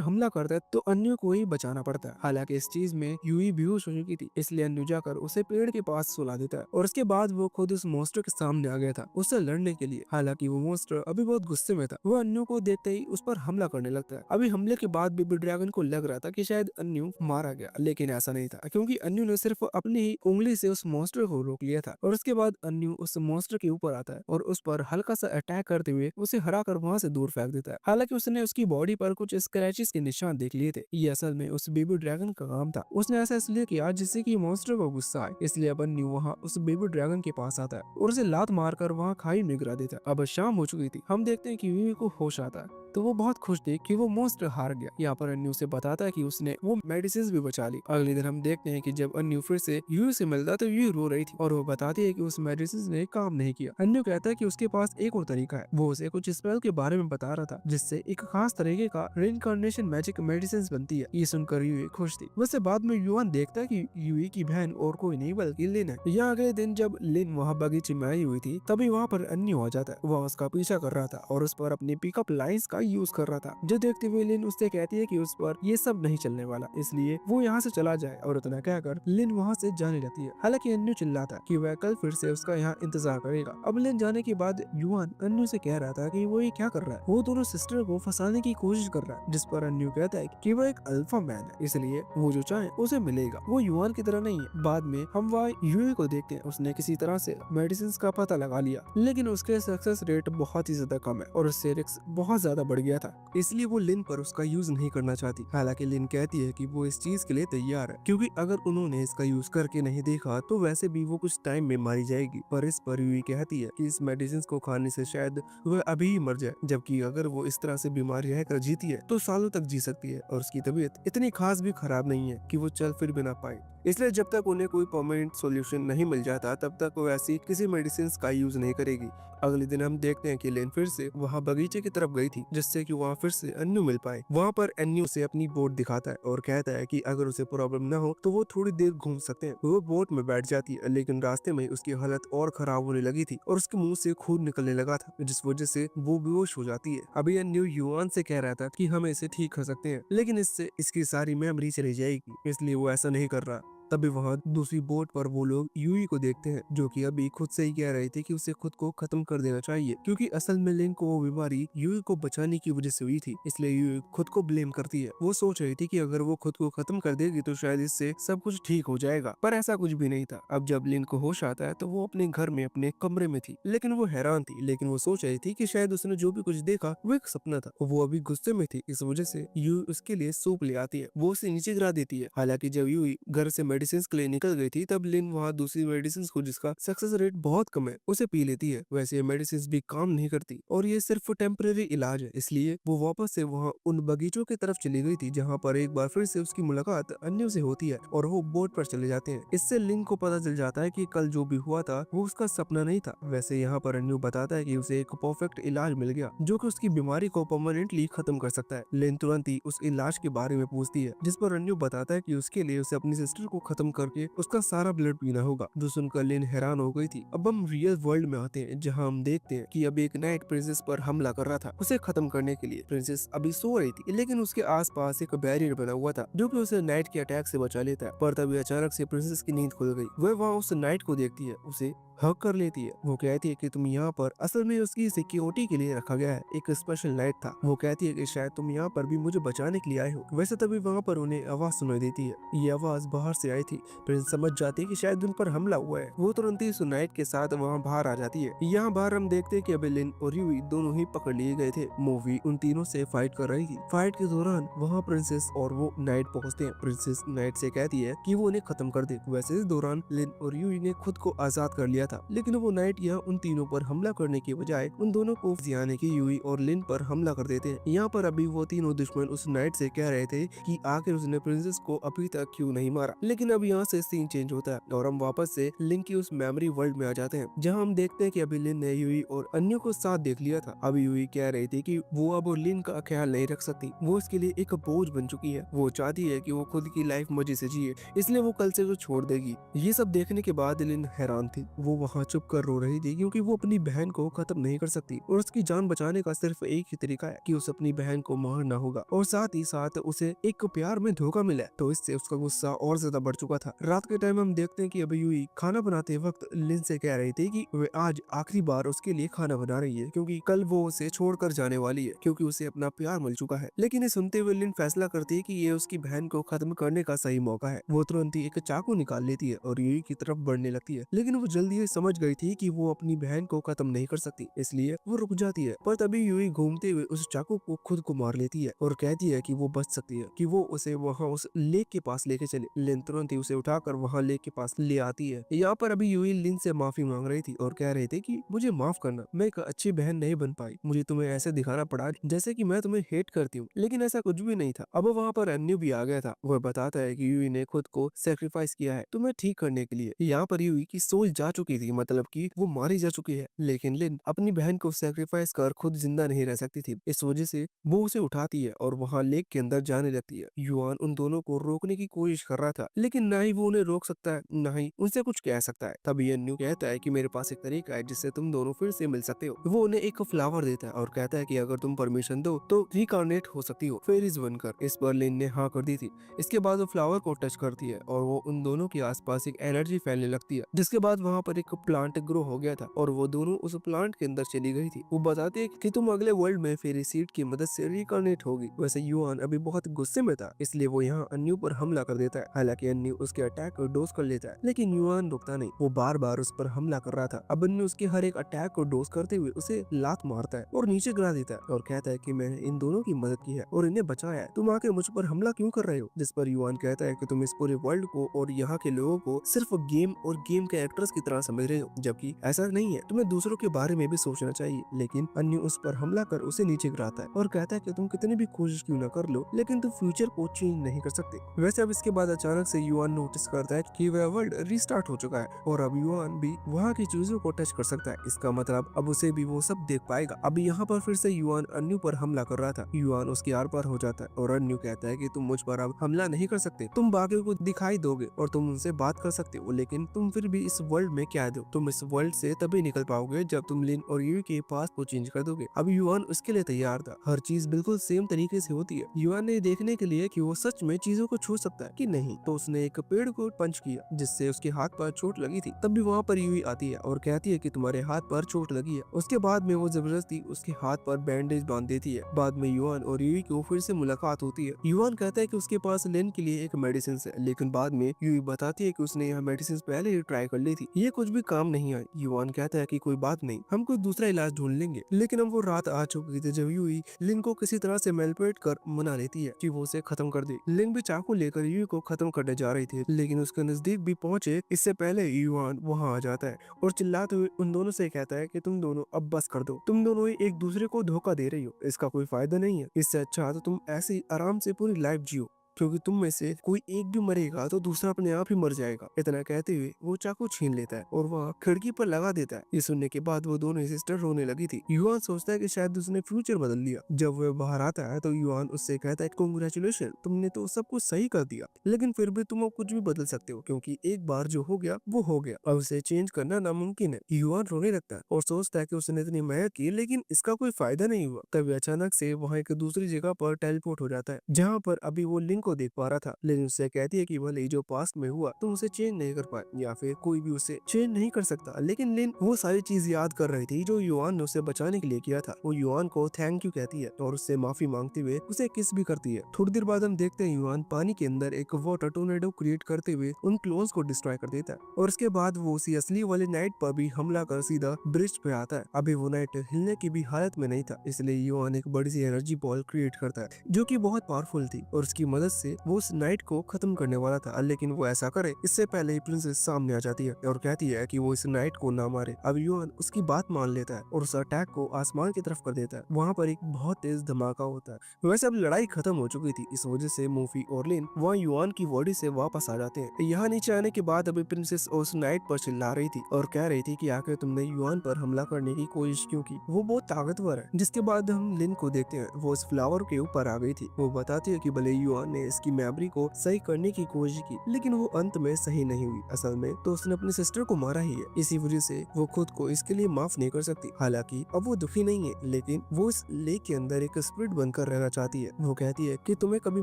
हमला करता है तो अन्यू को ही बचाना पड़ता है। हालांकि इस चीज में यूई बेहोश हो चुकी थी, इसलिए अन्यू जाकर उसे पेड़ के पास सुला देता है और उसके बाद वो खुद उस मॉन्स्टर के सामने आ गया था उससे लड़ने के लिए। हालांकि वो मॉन्स्टर अभी बहुत गुस्से में था। वो अन्यू को देखते ही उस पर हमला करने लगता है। अभी हमले के बाद बेबी ड्रैगन को लग रहा था कि शायद अन्यू मारा गया, लेकिन ऐसा नहीं था, क्योंकि अन्यू ने सिर्फ अपनी ही उंगली से उस मॉन्स्टर को रोक लिया था। और उसके बाद अन्यू उस मॉन्स्टर के ऊपर आता है और उस पर हल्का सा अटैक करते हुए उसे हरा कर वहां से दूर फेंक देता है। हालांकि उसने उसकी बॉडी पर कुछ स्क्रैचेस के निशान देख लिए थे। ये असल में उस बेबी ड्रैगन का काम था। उसने ऐसा इसलिए किया जिससे कि मॉन्स्टर को गुस्सा आए, इसलिए अब अन्यू वहाँ उस बेबी ड्रैगन के पास आता है और उसे लात मारकर वहाँ खाई में गिरा देता है। अब शाम हो चुकी थी। हम देखते हैं कि यूई को होश आता है तो वो बहुत खुश थी कि वो मॉन्स्टर हार गया। यहाँ पर अन्यू से बताता है कि उसने वो मेडिसिन भी बचा ली। अगले दिन हम देखते हैं कि जब अन्यू फिर से यूई से मिलता है तो यूई रो रही थी और वो बताती है कि उस मेडिसिन ने काम नहीं किया। अन्यू कहता है कि उसके पास एक और तरीका है। वो उसे कुछ स्पेल के बारे में बता रहा था जिससे एक खास तरीके का रिइंकार्नेशन मैजिक मेडिसिन बनती है। ये सुनकर यूई खुश थी। वैसे बाद में युआन देखता है कि यूई की बहन और कोई नहीं बल्कि लिन है। यहाँ अगले दिन जब लिन वहाँ बगीचे में आई हुई थी तभी वहाँ पर अन्यू आ जाता है। वह उसका पीछा कर रहा था और उस पर अपनी पिकअप लाइंस का यूज कर रहा था, जो देखते हुए लिन उससे कहती है कि उस पर ये सब नहीं चलने वाला, इसलिए वो यहाँ से चला जाए। और उतना कहकर लिन वहाँ से जाने लगती है। हालांकि अन्यू चिल्लाता है कि वह कल फिर से उसका यहाँ इंतजार करेगा। अब लिन जाने के बाद युआन अन्यू से कह रहा था कि वो ये क्या कर रहा है। वो दोनों सिस्टर को फंसाने की कोशिश कर रहा है, जिस पर अन्यू कहता है कि वो एक अल्फा मैन है, इसलिए वो जो चाहे उसे मिलेगा। वो युआन की तरह नहीं है। बाद में हम वहाँ यूई को देखते हैं। उसने किसी तरह से मेडिसिन का पता लगा लिया, लेकिन उसके सक्सेस रेट बहुत ही ज्यादा कम है और उससे रिस्क बहुत ज्यादा बढ़ गया था, इसलिए वो लिन पर उसका यूज नहीं करना चाहती। हालांकि लिन कहती है कि वो इस चीज के लिए तैयार है, क्योंकि अगर उन्होंने इसका यूज करके नहीं देखा तो वैसे भी वो कुछ टाइम में मारी जाएगी। पर इस पर यूई कहती है कि इस मेडिसिन को खाने से शायद वह अभी ही मर जाए, जबकि अगर वो इस तरह से बीमार रहकर जीती है तो सालों तक जी सकती है और उसकी तबीयत इतनी खास भी खराब नहीं है कि वो चल फिर भी ना पाए। इसलिए जब तक उन्हें कोई परमानेंट सॉल्यूशन नहीं मिल जाता तब तक वो ऐसी किसी मेडिसिन का यूज नहीं करेगी। अगले दिन हम देखते हैं कि लेन फिर से वहाँ बगीचे की तरफ गई थी, जिससे कि वहाँ फिर से अन्यू मिल पाए। वहाँ पर अन्यू से अपनी बोट दिखाता है और कहता है कि अगर उसे प्रॉब्लम न हो तो वो थोड़ी देर घूम सकते हैं। वो बोट में बैठ जाती है, लेकिन रास्ते में उसकी हालत और खराब होने लगी थी और उसके मुंह से खून निकलने लगा था, जिस वजह से वो बेहोश हो जाती है। अभी अन्यू युआन से कह रहा था कि हम इसे ठीक कर सकते हैं, लेकिन इससे इसकी सारी मेमोरी चली जाएगी, इसलिए वो ऐसा नहीं कर रहा। तभी वहाँ दूसरी बोट पर वो लोग यूई को देखते हैं, जो कि अभी खुद से ही कह रहे थे कि उसे खुद को खत्म कर देना चाहिए, क्योंकि असल में लिन को वो बीमारी यूई को बचाने की वजह से हुई थी, इसलिए यूई खुद को ब्लेम करती है। वो सोच रही थी कि अगर वो खुद को खत्म कर देगी तो शायद इससे सब कुछ ठीक हो जाएगा, पर ऐसा कुछ भी नहीं था। अब जब लिन को होश आता है तो वो अपने घर में अपने कमरे में थी, लेकिन वो हैरान थी। लेकिन वो सोच रही थी कि शायद उसने जो भी कुछ देखा वो एक सपना था। वो अभी गुस्से में थी, इस वजह से यूई उसके लिए सूप ले आती है। वो उसे नीचे गिरा देती है। हालांकि जब यूई घर से मेडिसिन के लिए निकल गई थी तब लिन वहाँ दूसरी मेडिसिन को, जिसका सक्सेस रेट बहुत कम है, उसे पी लेती है। वैसे ये मेडिसिन भी काम नहीं करती और ये सिर्फ टेम्परेरी इलाज है, इसलिए वो वापस से वहाँ उन बगीचों की तरफ चली गई थी, जहाँ पर एक बार फिर से उसकी मुलाकात अन्यू से होती है और वो बोट पर चले जाते हैं। इससे लिन को पता चल जाता है कि कल जो भी हुआ था वो उसका सपना नहीं था। वैसे यहाँ पर अन्यू बताता है कि उसे एक परफेक्ट इलाज मिल गया जो कि उसकी बीमारी को परमानेंटली खत्म कर सकता है। लिन तुरंत ही उस इलाज के बारे में पूछती है, जिस पर अन्यू बताता है कि उसके लिए उसे अपनी सिस्टर को खत्म करके उसका सारा ब्लड पीना होगा। जो सुनकर लिन हैरान हो गई थी। अब हम रियल वर्ल्ड में आते हैं, जहाँ हम देखते हैं कि अब एक नाइट प्रिंसेस पर हमला कर रहा था उसे खत्म करने के लिए। प्रिंसेस अभी सो रही थी, लेकिन उसके आसपास एक बैरियर बना हुआ था जो कि उसे नाइट के अटैक से बचा लेता है। पर तभी अचानक से प्रिंसेस की नींद खुल गई। वह वहाँ उस नाइट को देखती है, उसे हक कर लेती है। वो कहती है कि तुम यहाँ पर असल में उसकी सिक्योरिटी के लिए रखा गया है, एक स्पेशल नाइट था। वो कहती है कि शायद तुम यहाँ पर भी मुझे बचाने के लिए आए हो। वैसे तभी वहाँ पर उन्हें आवाज सुनाई देती है। ये आवाज बाहर से आई थी। प्रिंस समझ जाती है कि शायद उन पर हमला हुआ है। वो तुरंत ही उस नाइट के साथ वहाँ बाहर आ जाती है। यहाँ बाहर हम देखते हैं कि अभी लिन और यूई दोनों ही पकड़ लिए गए थे। मूवी उन तीनों से फाइट कर रही थी। फाइट के दौरान वहाँ प्रिंसेस और वो नाइट पहुँचते हैं। प्रिंसेस नाइट से कहती है कि वो उन्हें खत्म कर दे। वैसे इस दौरान लिन और यूई ने खुद को आजाद कर लिया था, लेकिन वो नाइट यहाँ उन तीनों पर हमला करने की बजाय उन दोनों को यानी कि यूई और लिन पर हमला कर देते हैं। यहाँ पर अभी वो तीनों दुश्मन उस नाइट से कह रहे थे कि आखिर उसने प्रिंसेस को अभी तक क्यों नहीं मारा। लेकिन अब यहाँ से सीन चेंज होता है और हम वापस से लिन की उस मेमोरी वर्ल्ड में आ जाते हैं, जहाँ हम देखते हैं कि अभी लिन ने यूई और अन्य को साथ देख लिया था। अभी यूई कह रही थी कि वो अब लिन का ख्याल नहीं रख सकती, वो उसके लिए एक बोझ बन चुकी है। वो चाहती है कि वो खुद की लाइफ मजे से जिए, इसलिए वो कल से वो छोड़ देगी। ये सब देखने के बाद लिन हैरान थी। वो वहाँ चुप कर रो रही थी क्योंकि वो अपनी बहन को खत्म नहीं कर सकती और उसकी जान बचाने का सिर्फ एक ही तरीका है कि उसे अपनी बहन को मारना होगा। और साथ ही साथ उसे एक प्यार में धोखा मिला, तो इससे उसका गुस्सा और ज्यादा बढ़ चुका था। रात के टाइम हम देखते हैं कि अभी यूई खाना बनाते वक्त लिन से कह रही थी कि वे आज आखिरी बार उसके लिए खाना बना रही है, क्योंकि कल वो उसे छोड़कर जाने वाली है, क्योंकि उसे अपना प्यार मिल चुका है। लेकिन ये सुनते हुए लिन फैसला करती है कि ये उसकी बहन को खत्म करने का सही मौका है। वो तुरंत ही एक चाकू निकाल लेती है और यूई की तरफ बढ़ने लगती है, लेकिन वो जल्दी ही समझ गई थी कि वो अपनी बहन को खत्म नहीं कर सकती, इसलिए वो रुक जाती है। पर तभी यूई घूमते हुए उस चाकू को खुद को मार लेती है और कहती है कि वो बच सकती है, कि वो उसे वहाँ उस लेक के पास लेके चले। लिन तुरंत ही उसे उठाकर वहाँ लेक के पास ले आती है। यहाँ पर अभी यूई लिन से माफी मांग रही थी और कह रही थी कि मुझे माफ करना, मैं एक अच्छी बहन नहीं बन पाई, मुझे तुम्हें ऐसे दिखाना पड़ा जैसे कि मैं तुम्हें हेट करती हूँ, लेकिन ऐसा कुछ भी नहीं था। अब वहाँ पर अन्यू भी आ गया था। वह बताता है कि यूई ने खुद को सेक्रीफाइस किया है तुम्हें ठीक करने के लिए। यहाँ पर यूई की सोल जा चुकी थी, मतलब कि वो मारी जा चुकी है, लेकिन लिन अपनी बहन को सेक्रीफाइस कर खुद जिंदा नहीं रह सकती थी। इस वजह से वो उसे उठाती है और वहाँ लेक के अंदर जाने लगती है। युआन उन दोनों को रोकने की कोशिश कर रहा था, लेकिन ना ही वो उन्हें रोक सकता है, ना ही उनसे कुछ कह सकता है। तभी अन्यू कहता है कि मेरे पास एक तरीका है जिससे तुम दोनों फिर से मिल सकते हो। वो उन्हें एक फ्लावर देता है और कहता है कि अगर तुम परमिशन दो तो रिकार्नेट हो सकती हो फेरीज बनकर। इस पर लिन ने हाँ कर दी थी। इसके बाद वो फ्लावर को टच करती है और वो उन दोनों के आसपास एक एनर्जी फैलने लगती है, जिसके बाद वहाँ पर एक प्लांट ग्रो हो गया था और वो दोनों उस प्लांट के अंदर चली गई थी। वो बताती है कि तुम अगले वर्ल्ड में फेरी सीड की मदद से रिकॉर्नेट होगी। वैसे युआन अभी बहुत गुस्से में था, इसलिए वो यहाँ अन्यू पर हमला कर देता है। हालांकि अन्यू उसके अटैक को डोज कर लेता है, लेकिन युआन रुकता नहीं। वो बार बार उस पर हमला कर रहा था। अब अन्यू उसके हर एक अटैक को डोज करते हुए उसे लात मारता है और नीचे गिरा देता है और कहता है कि मैंने इन दोनों की मदद की है और इन्हें बचाया है, तुम आके मुझ पर हमला क्यों कर रहे हो। जिस पर युआन कहता है कि तुम इस पूरे वर्ल्ड को और यहाँ के लोगों को सिर्फ गेम और गेम के एक्टर्स की तरह समझ रहे हो, जबकि ऐसा नहीं है, तुम्हें दूसरों के बारे में भी सोचना चाहिए। लेकिन अन्य उस पर हमला कर उसे नीचे गिराता है और कहता है कि तुम कितनी भी कोशिश क्यों न कर लो, लेकिन तुम फ्यूचर को चेंज नहीं कर सकते। वैसे अब इसके बाद अचानक से युआन नोटिस करता है कि वह वर्ल्ड रिस्टार्ट हो चुका है और अब युआन भी वहाँ की चीजों को टच कर सकता है। इसका मतलब अब उसे भी वो सब देख पाएगा। अब यहाँ पर फिर से युआन अन्यू पर हमला कर रहा था। युआन उसके आर पार हो जाता है और अन्यू कहता है कि तुम मुझ पर अब हमला नहीं कर सकते, तुम बाकियों को दिखाई दोगे और तुम उनसे बात कर सकते हो, लेकिन तुम फिर भी इस वर्ल्ड में क्या दो, तुम इस वर्ल्ड से तभी निकल पाओगे जब तुम लिन और यू के पास को चेंज कर दोगे। अब युआन उसके लिए तैयार था। हर चीज बिल्कुल सेम तरीके से होती है। युआन ने देखने के लिए कि वो सच में चीजों को छू सकता है कि नहीं, तो उसने एक पेड़ को पंच किया जिससे उसके हाथ पर चोट लगी थी। तब भी वहाँ पर यूई आती है और कहती है कि तुम्हारे हाथ पर चोट लगी है। उसके बाद में वो जबरदस्ती उसके हाथ पर बैंडेज बांध देती है। बाद में युआन और यूई को फिर से मुलाकात होती है। युआन कहता है कि उसके पास लिन के लिए एक मेडिसिन है, लेकिन बाद में यूई बताती है कि उसने यह मेडिसिन पहले ही ट्राई कर ली थी, ये कुछ भी काम नहीं आई। युआन कहता है कि कोई बात नहीं, हम कोई दूसरा इलाज ढूंढ लेंगे। लेकिन अब वो रात आ चुकी थी जब यूई लिन को किसी तरह से मैनिपुलेट कर मना लेती है कि वो उसे खत्म कर दे। लिन भी चाकू लेकर यूई को खत्म करने जा रही थी, लेकिन उसके नजदीक भी पहुंचे इससे पहले युआन वहां आ जाता है और चिल्लाते हुए उन दोनों से कहता है कि तुम दोनों अब बस कर दो, तुम दोनों ही एक दूसरे को धोखा दे रही हो, इसका कोई फायदा नहीं है। इससे अच्छा तो तुम ऐसे ही आराम से पूरी लाइफ जियो, क्योंकि तुम में से कोई एक भी मरेगा तो दूसरा अपने आप ही मर जाएगा। इतना कहते हुए वो चाकू छीन लेता है और वह खिड़की पर लगा देता है। ये सुनने के बाद वो दोनों सिस्टर रोने लगी थी। युआन सोचता है कि शायद उसने फ्यूचर बदल लिया। जब वह बाहर आता है तो युआन उससे कहता है कांग्रेचुलेशन, तुमने तो सब कुछ सही कर दिया, लेकिन फिर भी तुम अब कुछ भी बदल सकते हो, क्योंकि एक बार जो हो गया वो हो गया, अब उसे चेंज करना नामुमकिन है। युआन रोने लगता है और सोचता है कि उसने इतनी मेहनत की लेकिन इसका कोई फायदा नहीं हुआ। तभी अचानक से वहाँ एक दूसरी जगह पर टेलीपोर्ट हो जाता है, जहाँ पर अभी वो लिंक को देख पा रहा था। लिन उससे कहती है कि भले ही जो पास्ट में हुआ तुम उसे चेंज नहीं कर पाए या फिर कोई भी उसे चेंज नहीं कर सकता, लेकिन लिन वो सारी चीज याद कर रही थी जो युआन ने उसे बचाने के लिए किया था। वो युआन को थैंक यू कहती है और उससे माफी मांगते हुए उसे किस भी करती है। थोड़ी देर बाद हम देखते हैं युआन पानी के अंदर एक वाटर टोर्नेडो क्रिएट करते हुए उन क्लोन्स को डिस्ट्रॉय कर देता है और उसके बाद वो उसी असली वाले नाइट पर भी हमला कर सीधा ब्रिज पे आता है। अभी वो नाइट हिलने की भी हालत में नहीं था, इसलिए युआन एक बड़ी सी एनर्जी बॉल क्रिएट करता है जो कि बहुत पावरफुल थी और उसकी मदद से वो उस नाइट को खत्म करने वाला था, लेकिन वो ऐसा करे इससे पहले ही प्रिंसेस सामने आ जाती है और कहती है कि वो इस नाइट को ना मारे। अब युआन उसकी बात मान लेता है और उस अटैक को आसमान की तरफ कर देता है। वहाँ पर एक बहुत तेज धमाका होता है। वैसे अब लड़ाई खत्म हो चुकी थी, इस वजह से मूफी और लिन वहाँ युआन की बॉडी से वापस आ जाते हैं। यहाँ नीचे आने के बाद अभी प्रिंसेस उस नाइट पर चिल्ला रही थी और कह रही थी कि आखिर तुमने युआन पर हमला करने की कोशिश क्यों की, वो बहुत ताकतवर है। जिसके बाद हम लिन को देखते हैं, वो उस फ्लावर के ऊपर आ गई थी। वो बताती है कि भले युआन ने इसकी मेमोरी को सही करने की कोशिश की, लेकिन वो अंत में सही नहीं हुई। असल में तो उसने अपनी सिस्टर को मारा ही है, इसी वजह से वो खुद को इसके लिए माफ नहीं कर सकती। हालांकि अब वो दुखी नहीं है, लेकिन वो इस लेक के अंदर एक स्पिरिट बनकर रहना चाहती है। वो कहती है कि तुम्हें कभी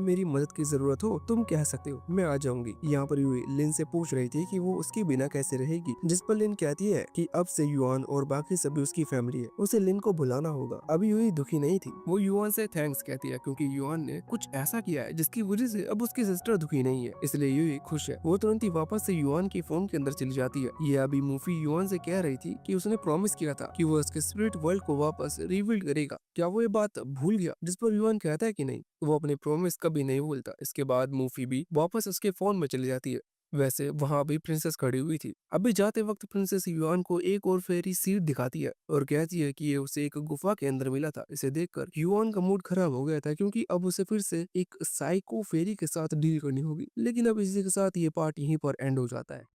मेरी मदद की जरूरत हो तुम कह सकते हो, मैं आ जाऊंगी। यहाँ पर यूई लिन से पूछ रही थी कि वो उसके बिना कैसे रहेगी, जिस पर लिन कहती है कि अब से युआन और बाकी सभी उसकी फैमिली है, उसे लिन को बुलाना होगा। अभी यूई दुखी नहीं थी, वो युआन से थैंक्स कहती है क्योंकि युआन ने कुछ ऐसा किया है जिसकी वजह से अब उसकी सिस्टर दुखी नहीं है, इसलिए यूई खुश है। वो तुरंत ही वापस से युआन की फोन के अंदर चली जाती है। ये अभी मूफी युआन से कह रही थी कि उसने प्रॉमिस किया था कि वो उसके स्पिरिट वर्ल्ड को वापस रिबिल्ड करेगा, क्या वो ये बात भूल गया? जिस पर युआन कहता है कि नहीं, वो अपने प्रॉमिस कभी नहीं भूलता। इसके बाद मूफी भी वापस उसके फोन में चली जाती है। वैसे वहां भी प्रिंसेस खड़ी हुई थी। अभी जाते वक्त प्रिंसेस युआन को एक और फेरी सीट दिखाती है और कहती है कि ये उसे एक गुफा के अंदर मिला था। इसे देखकर युआन का मूड खराब हो गया था क्योंकि अब उसे फिर से एक साइको फेरी के साथ डील करनी होगी। लेकिन अब इसी के साथ ये पार्ट यहीं पर एंड हो जाता है।